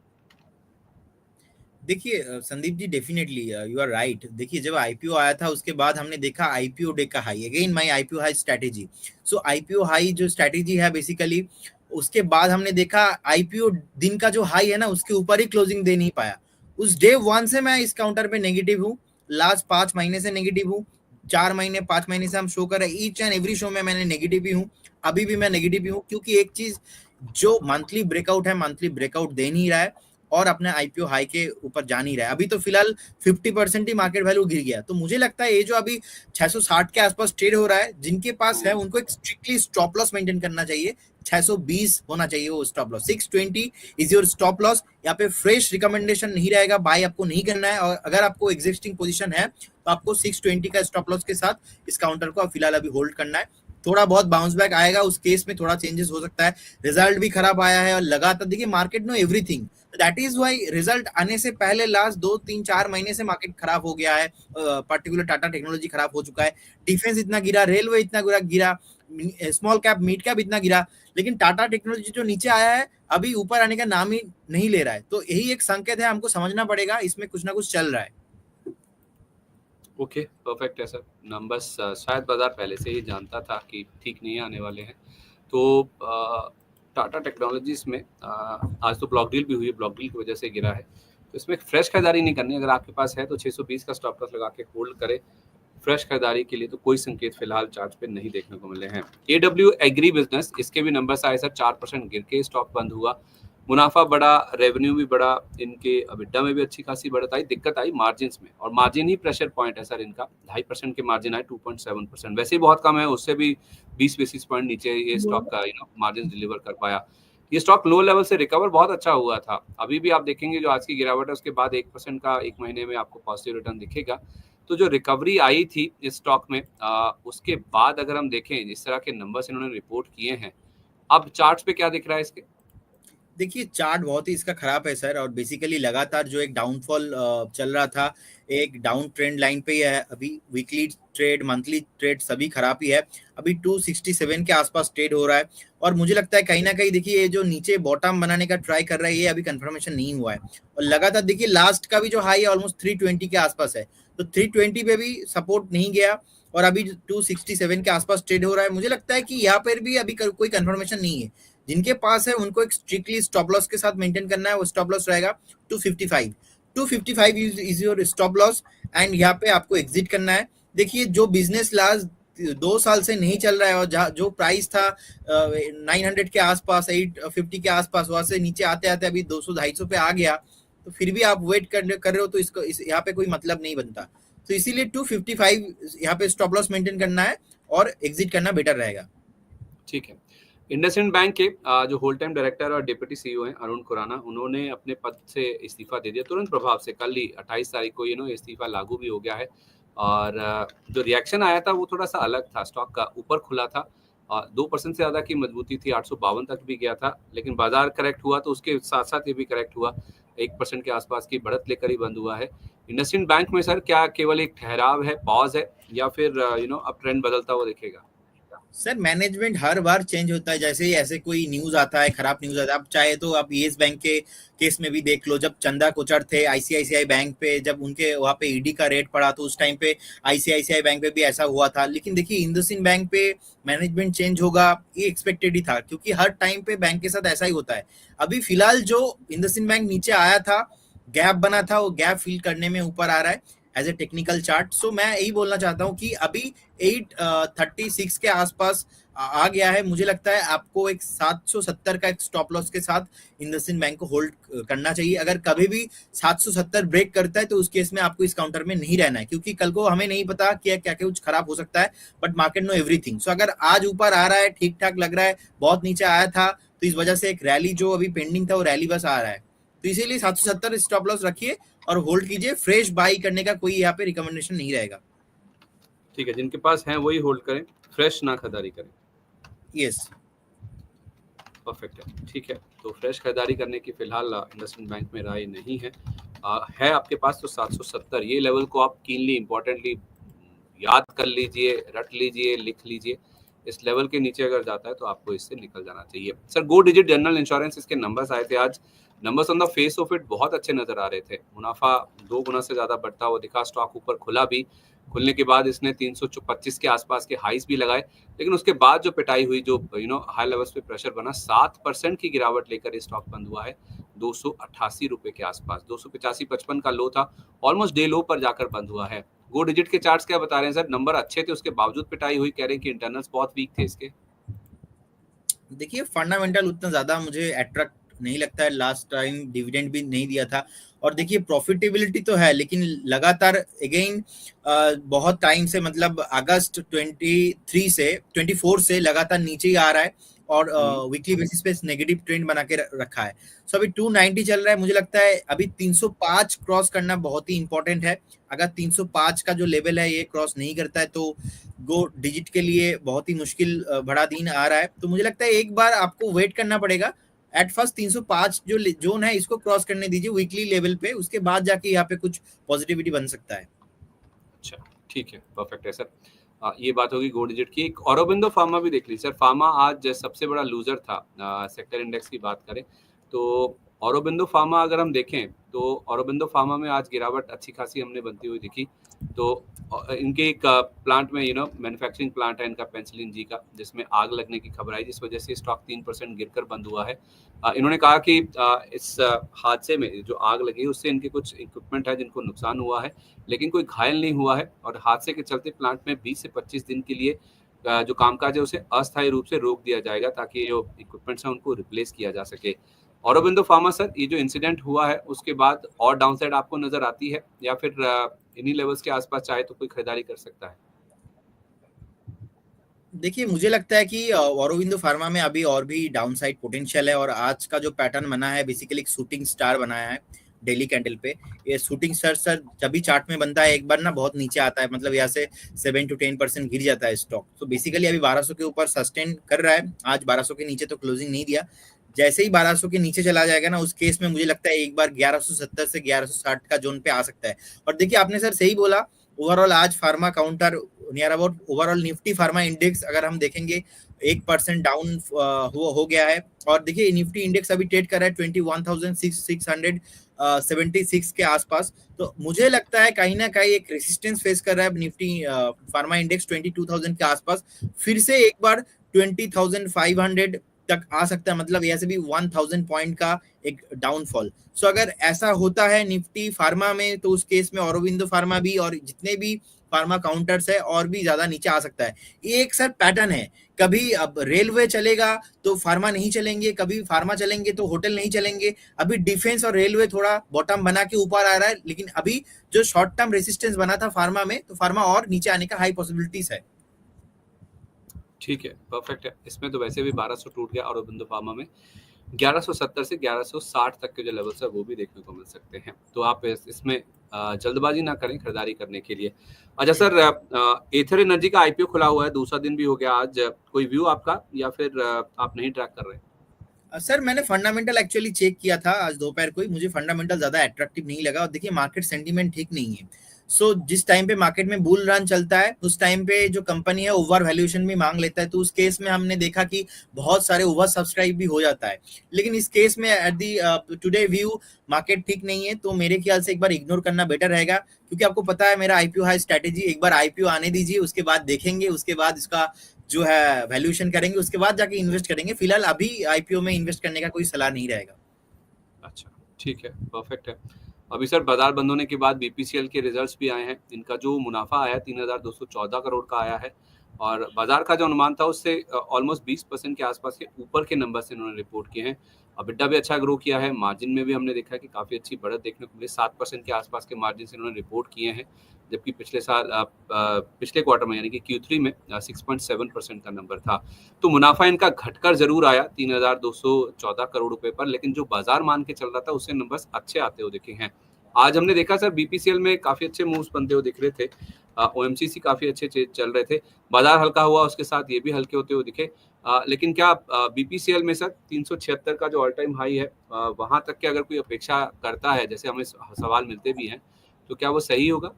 देखिए Sandeep ji, definitely you are right. देखिए जब आईपीओ आया था उसके बाद हमने देखा आईपीओ डे का high, again my IPO high strategy. So IPO high जो स्ट्रेटेजी है बेसिकली, उसके बाद हमने देखा आईपीओ दिन का जो हाई है ना, उसके ऊपर ही क्लोजिंग दे नहीं पाया। उस डे वन से मैं इस काउंटर पे नेगेटिव हूँ, लास्ट 5 महीने से नेगेटिव हूँ, 4 महीने 5 महीने से हम शो कर रहे हैं, ईच एंड एवरी शो में मैंने नेगेटिव ही हूँ, अभी भी मैं नेगेटिव ही हूँ। क्योंकि एक चीज, जो मंथली ब्रेकआउट है, मंथली ब्रेकआउट दे नहीं रहा है और अपने आईपीओ हाई के ऊपर जा नहीं रहा है। अभी तो फिलहाल 50% ही मार्केट वैल्यू गिर गया। तो मुझे लगता है ये जो अभी 660 के आसपास ट्रेड हो रहा है, जिनके पास है उनको एक स्ट्रिक्टली स्टॉप लॉस मेंटेन करना चाहिए। 620 होना चाहिए वो stop loss, 620 is your stop loss. यहाँ पे फ्रेश रिकमेंडेशन नहीं रहेगा, बाय आपको नहीं करना है। और अगर आपको एग्जिस्टिंग पोजीशन है तो आपको 620 का स्टॉप लॉस के साथ इस काउंटर को फिलहाल अभी होल्ड करना है। थोड़ा बहुत बाउंस बैक आएगा, उस केस में थोड़ा चेंजेस हो सकता है। रिजल्ट भी खराब आया है और लगातार देखिए market know everything, that is why result आने से पहले लास्ट 2-3-4 महीने से मार्केट खराब हो गया है। पर्टिकुलर टाटा टेक्नोलॉजी खराब हो चुका है, डिफेंस इतना गिरा, रेलवे इतना गिरा, स्मॉल कैप मिड कैप इतना गिरा, लेकिन टाटा टेक्नोलॉजी जो नीचे आया है अभी ऊपर आने का नाम ही नहीं ले रहा है। तो यही एक संकेत है, हमको समझना पड़ेगा इसमें कुछ ना कुछ चल रहा है। ओके, परफेक्ट है सर। नंबर्स शायद बाजार पहले से ही जानता था कि ठीक नहीं आने वाले हैं। तो टाटा टेक्नोलॉजीज में आज तो ब्लॉक डील भी हुई है, ब्लॉक डील की वजह से गिरा है। तो इसमें फ्रेश खरीदारी नहीं करनी, अगर आपके पास है तो 620 का स्टॉप लॉस लगा के होल्ड करें। फ्रेश खरीदारी के लिए तो कोई संकेत फिलहाल चार्ट पे नहीं देखने को मिले हैं। AW एग्री बिजनेस, इसके भी नंबर्स आए सर, 4% गिर के स्टॉक बंद हुआ। मुनाफा बढ़ा, रेवेन्यू भी बढ़ा, इनके अबिड्डा में भी अच्छी खासी बढ़त आई, दिक्कत आई मार्जिन में, और मार्जिन ही प्रेशर पॉइंट है सर इनका। 2.5% के मार्जिन आए, 2.7%, वैसे ही बहुत कम है, उससे भी 20 बेसिस पॉइंट नीचे ये स्टॉक का मार्जिन डिलीवर कर पाया। ये स्टॉक लो लेवल से रिकवर बहुत अच्छा हुआ था। अभी भी आप देखेंगे जो आज की गिरावट है उसके बाद 1% का एक महीने में आपको पॉजिटिव रिटर्न दिखेगा। तो जो रिकवरी आई थी इस स्टॉक में, उसके बाद अगर हम देखें जिस तरह के नंबर्स इन्होंने रिपोर्ट किए हैं, अब चार्ट्स पे क्या दिख रहा है इसके? देखिए चार्ट बहुत ही इसका खराब है सर, और बेसिकली लगातार जो एक डाउनफॉल चल रहा था, एक डाउन ट्रेंड लाइन पे ही है अभी। वीकली ट्रेड, मंथली ट्रेड सभी खराब ही है। अभी 267 के आसपास ट्रेड हो रहा है, और मुझे लगता है कहीं ना कहीं देखिए ये जो नीचे बॉटम बनाने का ट्राई कर रहा है, ये अभी कंफर्मेशन नहीं हुआ है। और लगातार देखिए लास्ट का भी जो हाई है ऑलमोस्ट 320 के आसपास है, तो 320 पे भी सपोर्ट नहीं गया, और अभी 267 के आसपास ट्रेड हो रहा है। मुझे लगता है कि यहाँ पर भी अभी कोई कंफर्मेशन नहीं है। जिनके पास है उनको एक स्ट्रिक्टली स्टॉप लॉस के साथ मेंटेन करना है। वो स्टॉप लॉस रहेगा 255। 255 is your stop loss, and यहाँ पे आपको एग्जिट करना है। देखिए जो बिजनेस लास्ट 2 साल से नहीं चल रहा है, और जो प्राइस था 900 के आसपास, 850 के आसपास, वहां से नीचे आते आते अभी 200-250 पे आ गया, तो फिर भी आप वेट कर रहे हो, तो इसको यहाँ पे कोई मतलब नहीं बनता। तो इसीलिए 255 यहाँ पे स्टॉप लॉस मेंटेन करना है और एग्जिट करना बेटर रहेगा। ठीक है। इंडसइंड बैंक के जो होल टाइम डायरेक्टर और डिप्टी सीईओ हैं अरुण खुराना, उन्होंने अपने पद से इस्तीफा दे दिया तुरंत प्रभाव से। कल ही 28 तारीख को इस्तीफा लागू भी हो गया है। और जो रिएक्शन आया था वो थोड़ा सा अलग था। स्टॉक का ऊपर खुला था, 2% से ज़्यादा की मजबूती थी, 852 तक भी गया था, लेकिन बाजार करेक्ट हुआ तो उसके साथ साथ ये भी करेक्ट हुआ, 1% के आसपास की बढ़त लेकर ही बंद हुआ है। इंडसइंड बैंक में सर क्या केवल एक ठहराव है, पॉज है, या फिर अब ट्रेंड बदलता हुआ दिखेगा? सर मैनेजमेंट हर बार चेंज होता है, जैसे ही ऐसे कोई न्यूज आता है, खराब न्यूज आता है। आप चाहे तो आप येस बैंक के केस में भी देख लो, जब चंदा कोचर थे आईसीआईसीआई बैंक पे, जब उनके वहां पे ईडी का रेट पड़ा तो उस टाइम पे आईसीआईसीआई बैंक पे भी ऐसा हुआ था। लेकिन देखिए इंडसइंड बैंक पे मैनेजमेंट चेंज होगा ये एक्सपेक्टेड ही था, क्योंकि हर टाइम पे बैंक के साथ ऐसा ही होता है। अभी फिलहाल जो इंडसइंड बैंक नीचे आया था, गैप बना था, वो गैप फिल करने में ऊपर आ रहा है। As a technical chart. So मैं यही बोलना चाहता हूँ कि अभी 836 के आसपास आ गया है। मुझे लगता है आपको एक 770 का एक स्टॉप लॉस के साथ इंडसइंड बैंक को होल्ड करना चाहिए। अगर कभी भी 770 ब्रेक करता है तो उस केस में आपको इस काउंटर में नहीं रहना है, क्योंकि कल को हमें नहीं पता कि क्या क्या कुछ खराब हो सकता है, बट मार्केट नो एवरीथिंग। सो अगर आज ऊपर आ रहा है, ठीक ठाक लग रहा है, बहुत नीचे आया था, तो इस वजह से एक रैली जो अभी पेंडिंग था वो रैली बस आ रहा है। तो इसीलिए 770 स्टॉप लॉस रखिए और होल्ड कीजिए। फ्रेश बाई करने का कोई यहाँ पे रिकमेंडेशन नहीं रहेगा। ठीक है, जिनके पास है वही होल्ड करें, फ्रेश ना खरीदारी करें। यस, परफेक्ट है, ठीक है। तो फ्रेश खरीदारी करने की फिलहाल इंडसइंड बैंक में राय नहीं है। है आपके पास तो 770 ये लेवल को आप कीनली इंपॉर्टेंटली याद कर लीजिए, रट लीजिए, लिख लीजिए। इस लेवल के नीचे अगर जाता है तो आपको इससे निकल जाना चाहिए। सर, गो डिजिट जनरल इंश्योरेंस, इसके नंबर्स आए थे आज। Numbers on the face of it बहुत अच्छे नजर आ रहे थे। मुनाफा 2 गुना से ज्यादा बढ़ता हुआ दिखा। स्टॉक ऊपर खुला भी, खुलने के बाद इसने 325 के आसपास के हाईस भी लगाए, लेकिन उसके बाद जो पिटाई हुई, जो हाई लेवल्स पे प्रेशर बना, 7% की गिरावट लेकर ये स्टॉक बंद हुआ है 288 रुपए के आसपास। 285-55 का लो था, ऑलमोस्ट डे लो पर जाकर बंद हुआ है। गो डिजिट के चार्ट्स क्या बता रहे हैं सर? नंबर अच्छे थे, उसके बावजूद पिटाई हुई, कह रहे हैं कि इंटरनल्स बहुत वीक थे इसके। देखिए फंडामेंटल उतना ज्यादा मुझे अट्रैक्ट नहीं लगता है। लास्ट टाइम डिविडेंड भी नहीं दिया था, और देखिए प्रॉफिटेबिलिटी तो है, लेकिन लगातार अगेन बहुत टाइम से, मतलब अगस्त 24 से लगातार नीचे ही आ रहा है, और वीकली बेसिस पे नेगेटिव ट्रेंड बना के रखा है। सो अभी 290 चल रहा है। मुझे लगता है अभी 305 क्रॉस करना बहुत ही इंपॉर्टेंट है। अगर 305 का जो लेवल है ये क्रॉस नहीं करता है तो गो डिजिट के लिए बहुत ही मुश्किल बड़ा दिन आ रहा है। तो मुझे लगता है एक बार आपको वेट करना पड़ेगा। एट फर्स्ट 305 जो जोन है इसको क्रॉस करने दीजिए वीकली लेवल पे, उसके बाद जाके यहाँ पे कुछ पॉजिटिविटी बन सकता है। अच्छा, ठीक है, परफेक्ट है सर। ये बात होगी गो डिजिट की। एक औरोबिंदो फार्मा भी देख लीजिए सर। फार्मा आज सबसे बड़ा लूजर था सेक्टर इंडेक्स की बात करें तो। औरोबिंदो फार्मा अगर हम देखें तो औरोबिंदो फार्मा में आज गिरावट अच्छी खासी हमने बनती हुई दिखी। तो इनके एक प्लांट में मैन्युफैक्चरिंग प्लांट है इनका पेंसिलिन जी का, जिसमें आग लगने की खबर आई, जिस वजह से स्टॉक 3% गिरकर बंद हुआ है। इन्होंने कहा कि इस हादसे में जो आग लगी उससे इनके कुछ इक्विपमेंट है जिनको नुकसान हुआ है, लेकिन कोई घायल नहीं हुआ है। और हादसे के चलते प्लांट में 20 से 25 दिन के लिए जो कामकाज है उसे अस्थायी रूप से रोक दिया जाएगा, ताकि जो इक्विपमेंट्स हैं उनको रिप्लेस किया जा सके। औरोबिंदो फार्मा सर, ये जो इंसिडेंट हुआ है उसके बाद और डाउनसाइड आपको नजर आती है, या फिर इन्हीं लेवल्स के आसपास चाहे तो कोई खरीदारी कर सकता है? देखिए मुझे लगता है कि औरोबिंदो फार्मा में अभी और भी डाउनसाइड पोटेंशियल है, और आज का जो पैटर्न बना है बेसिकली एक शूटिंग स्टार बनाया है डेली कैंडल पे। ये शूटिंग स्टार सर जब भी चार्ट में बनता है एक बार ना बहुत नीचे आता है, मतलब यहाँ से 7 to 10% गिर जाता है स्टॉक। तो बेसिकली अभी 1200 के ऊपर सस्टेन कर रहा है। आज 1200 के नीचे तो क्लोजिंग नहीं दिया। जैसे ही 1200 के नीचे चला जाएगा ना, उस केस में मुझे लगता है एक बार 1170 से 1160 का जोन पे आ सकता है। और देखिए आपने सर सही बोला, ओवरऑल आज pharma counter near about overall Nifty pharma index अगर हम देखेंगे 1% डाउन हो गया है। और देखिए निफ्टी इंडेक्स अभी ट्रेड कर रहा है 21,676 के आसपास। तो मुझे लगता है कहीं ना कहीं एक रेसिस्टेंस फेस कर रहा है निफ्टी फार्मा इंडेक्स 22,000 के आसपास। फिर से एक बार 20,500 तक आ सकता है, मतलब ऐसे भी 1,000 पॉइंट का एक डाउनफॉल। सो अगर ऐसा होता है निफ्टी फार्मा में तो उस केस में औरोबिंदो फार्मा भी और जितने भी फार्मा काउंटर्स है और भी ज्यादा नीचे आ सकता है। ये एक सर पैटर्न है, कभी अब रेलवे चलेगा तो फार्मा नहीं चलेंगे, कभी फार्मा चलेंगे तो होटल नहीं चलेंगे। अभी डिफेंस और रेलवे थोड़ा बॉटम बना के ऊपर आ रहा है, लेकिन अभी जो शॉर्ट टर्म रेसिस्टेंस बना था फार्मा में, तो फार्मा और नीचे आने का हाई पॉसिबिलिटीज है। ठीक है, परफेक्ट है। इसमें तो वैसे भी 1200 टूट गया औरोबिंदो फार्मा में। 1170 से 1160 तक के जो लेवल्स है वो भी देखने को मिल सकते हैं। तो आप इसमें जल्दबाजी ना करें खरीदारी करने के लिए। अच्छा सर, एथर एनर्जी का आईपीओ खुला हुआ है, दूसरा दिन भी हो गया आज। कोई व्यू आपका, या फिर आप नहीं ट्रैक कर रहे हैं? सर मैंने फंडामेंटल एक्चुअली चेक किया था आज दोपहर को ही, मुझे फंडामेंटल ज्यादा अट्रैक्टिव नहीं लगा। और देखिए मार्केट सेंटीमेंट ठीक नहीं है। सो जिस टाइम पे मार्केट में बुल रन चलता है उस टाइम पे जो कंपनी है ओवर वैल्यूएशन भी मांग लेता है, तो उस केस में हमने देखा कि बहुत सारे ओवर सब्सक्राइब भी हो जाता है। लेकिन इस केस में at the today view market ठीक नहीं है, तो मेरे ख्याल से एक बार इग्नोर करना बेटर रहेगा। क्योंकि आपको पता है मेरा आईपीओ है स्ट्रेटेजी, एक बार आईपीओ आने दीजिए, उसके बाद देखेंगे, उसके बाद इसका जो है वैल्यूएशन करेंगे, उसके बाद जाके इन्वेस्ट करेंगे। फिलहाल अभी आईपीओ में इन्वेस्ट करने का कोई सलाह नहीं रहेगा। अच्छा, ठीक है, परफेक्ट है। अभी सर बाजार बंद होने के बाद बीपीसीएल के रिजल्ट्स भी आए हैं। इनका जो मुनाफा आया 3,214 करोड़ का आया है और बाजार का जो अनुमान था उससे ऑलमोस्ट 20% के आसपास के ऊपर के नंबर से इन्होंने रिपोर्ट किए हैं। EBITDA भी अच्छा ग्रो किया है, मार्जिन में भी हमने देखा है कि काफ़ी अच्छी बढ़त देखने को मिली, 7% के आसपास के मार्जिन से इन्होंने रिपोर्ट किए हैं, जबकि पिछले क्वार्टर में यानी कि Q3 में 6.7% का नंबर था। तो मुनाफा इनका घटकर जरूर आया 3,214 करोड़ रुपए पर, लेकिन जो बाजार मान के चल रहा था उससे नंबर्स अच्छे आते हुए दिखे हैं। आज हमने देखा सर बीपीसीएल में काफी अच्छे मूव्स बनते हुए दिख रहे थे, ओएमसीसी काफी अच्छे चल रहे थे, बाजार हल्का हुआ उसके साथ ये भी हल्के होते हुए दिखे। लेकिन क्या बीपीसीएल में सर 376 का जो ऑल टाइम हाई है वहां तक के अगर कोई अपेक्षा करता है, जैसे हमें सवाल मिलते भी हैं, तो क्या वो सही होगा?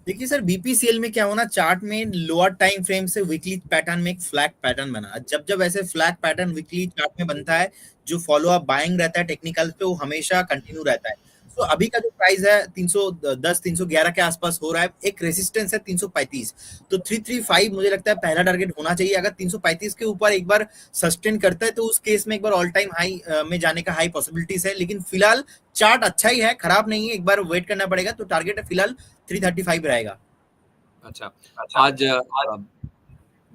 देखिए सर, बीपीसीएल में क्या होना, चार्ट में लोअर टाइम फ्रेम से वीकली पैटर्न में एक फ्लैग पैटर्न बना। जब जब ऐसे फ्लैग पैटर्न वीकली चार्ट में बनता है, जो फॉलो अप बाइंग रहता है टेक्निकल पे, वो हमेशा कंटिन्यू रहता है। तो अभी का जो प्राइस है 310 311 के आसपास हो रहा है, एक रेसिस्टेंस है 335, तो 335 मुझे लगता है पहला टारगेट होना चाहिए। अगर 335 के ऊपर एक बार सस्टेन करता है तो उस केस में एक बार ऑल टाइम हाई में जाने का हाई पॉसिबिलिटीज है। लेकिन फिलहाल चार्ट अच्छा ही है, खराब नहीं है, एक बार वेट करना पड़ेगा। तो टारगेट फिलहाल 335 रहेगा। अच्छा, आज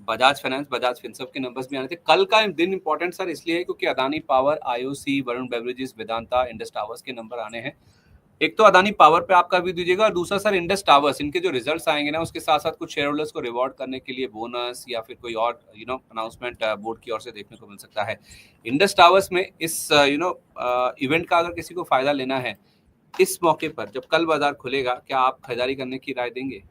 बजाज फाइनेंस, बजाज फिनसर्व के नंबर्स भी आने थे। कल का दिन इंपॉर्टेंट सर इसलिए है क्योंकि Adani power, IOC, Varun beverages, Vedanta, Indus towers के नंबर आने हैं। एक तो अदानी पावर पे आपका भी दीजिएगा और दूसरा सर इंडस टावर्स, इनके जो रिजल्ट्स आएंगे ना उसके साथ साथ कुछ शेयर होल्डर्स को रिवॉर्ड करने के लिए बोनस या फिर कोई और अनाउंसमेंट बोर्ड की ओर से देखने को मिल सकता है। इंडस टावर्स में इस इवेंट का अगर किसी को फायदा लेना है इस मौके पर जब कल बाजार खुलेगा, क्या आप खरीदारी करने की राय देंगे?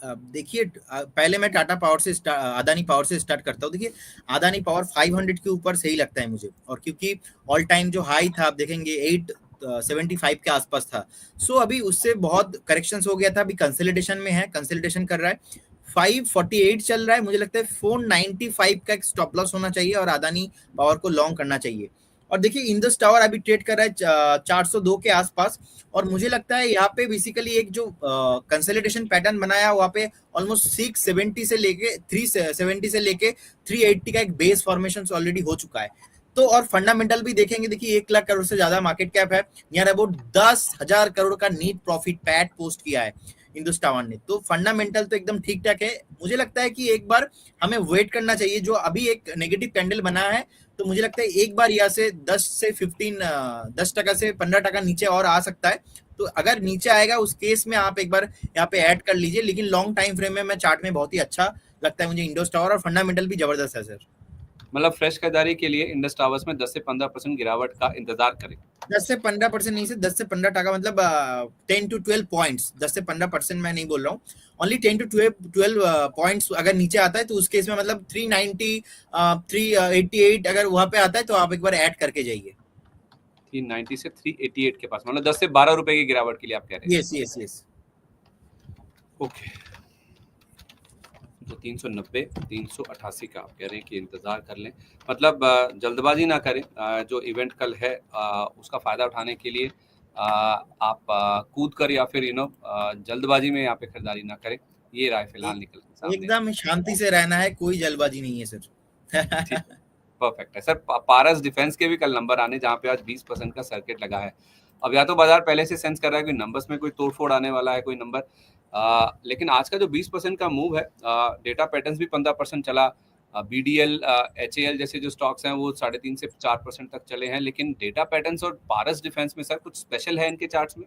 देखिए, पहले मैं टाटा पावर से अदानी पावर से स्टार्ट करता हूँ। देखिए, अदानी पावर 500 के ऊपर सही लगता है मुझे, और क्योंकि ऑल टाइम जो हाई था आप देखेंगे 875 के आसपास था। सो अभी उससे बहुत करेक्शंस हो गया था, अभी कंसोलिडेशन में है, कंसोलिडेशन कर रहा है। 548 चल रहा है, मुझे लगता है 495 का एक स्टॉप लॉस होना चाहिए और अदानी पावर को लॉन्ग करना चाहिए। और देखिए, इंडस टावर अभी ट्रेड कर रहा है 402 के आसपास, और मुझे लगता है यहाँ पे बेसिकली एक जो कंसोलिडेशन पैटर्न बनाया वहाँ पे ऑलमोस्ट 670 से लेके 370 से लेके 380 का एक बेस फॉर्मेशन ऑलरेडी हो चुका है। तो और फंडामेंटल भी देखेंगे, देखिए 1 लाख करोड़ से ज्यादा मार्केट कैप है, नियर अबाउट 10,000 करोड़ का नीट प्रॉफिट पैट पोस्ट किया है हिंदुस्तान ने। तो फंडामेंटल तो एकदम ठीक ठाक है। मुझे लगता है कि एक बार हमें वेट करना चाहिए। जो अभी एक नेगेटिव कैंडल बना है, तो मुझे लगता है एक बार यहाँ से 10% से 15% नीचे और आ सकता है। तो अगर नीचे आएगा उस केस में आप एक बार यहाँ पे ऐड कर लीजिए। लेकिन लॉन्ग टाइम फ्रेम में मैं चार्ट में बहुत ही अच्छा लगता है मुझे इंडस टावर, और फंडामेंटल भी जबरदस्त है सर। मतलब फ्रेश खरीदारी के लिए इंडस टावर्स में 10 से 15% गिरावट का इंतजार करें। 10 से 15% नहीं, से 10 से 15%, मतलब 10 to 12 पॉइंट्स। 10 से 15% मैं नहीं बोल रहा हूँ, ओनली 10 to 12 पॉइंट्स अगर नीचे आता है तो उस केस में मतलब 390 388 अगर वहां पे आता है तो आप एक बार ऐड करके जाइए। 390 से 388 के पास, मतलब 10 से 12 रुपए की गिरावट के लिए आप कह रहे हैं? Yes yes yes. ओके, तो 390 388 का आप कह रहे हैं कि इंतजार कर लें, मतलब जल्दबाजी ना करें। जो इवेंट कल है उसका फायदा उठाने के लिए आप कूद कर या फिर जल्दबाजी में यहाँ पे खरीदारी ना करें। ये राय फिलहाल निकल के सामने एकदम शांति से रहना है, कोई जल्दबाजी नहीं है सर। ठीक, परफेक्ट है सर। पारस डिफेंस के भी कल नंबर आने, जहाँ पे आज 20% का सर्किट लगा है। अब या तो बाजार पहले से सेंस कर रहा है कि नंबर्स में कोई तोड़फोड़ आने वाला है, कोई नंबर, लेकिन आज का जो 20% का मूव है, डेटा पैटर्न्स भी 15% चला। BDL, HAL जैसे जो स्टॉक्स हैं वो 3.5 से 4% तक चले हैं, लेकिन डेटा पैटर्न्स और पारस डिफेंस में सर कुछ स्पेशल है इनके चार्ट्स में?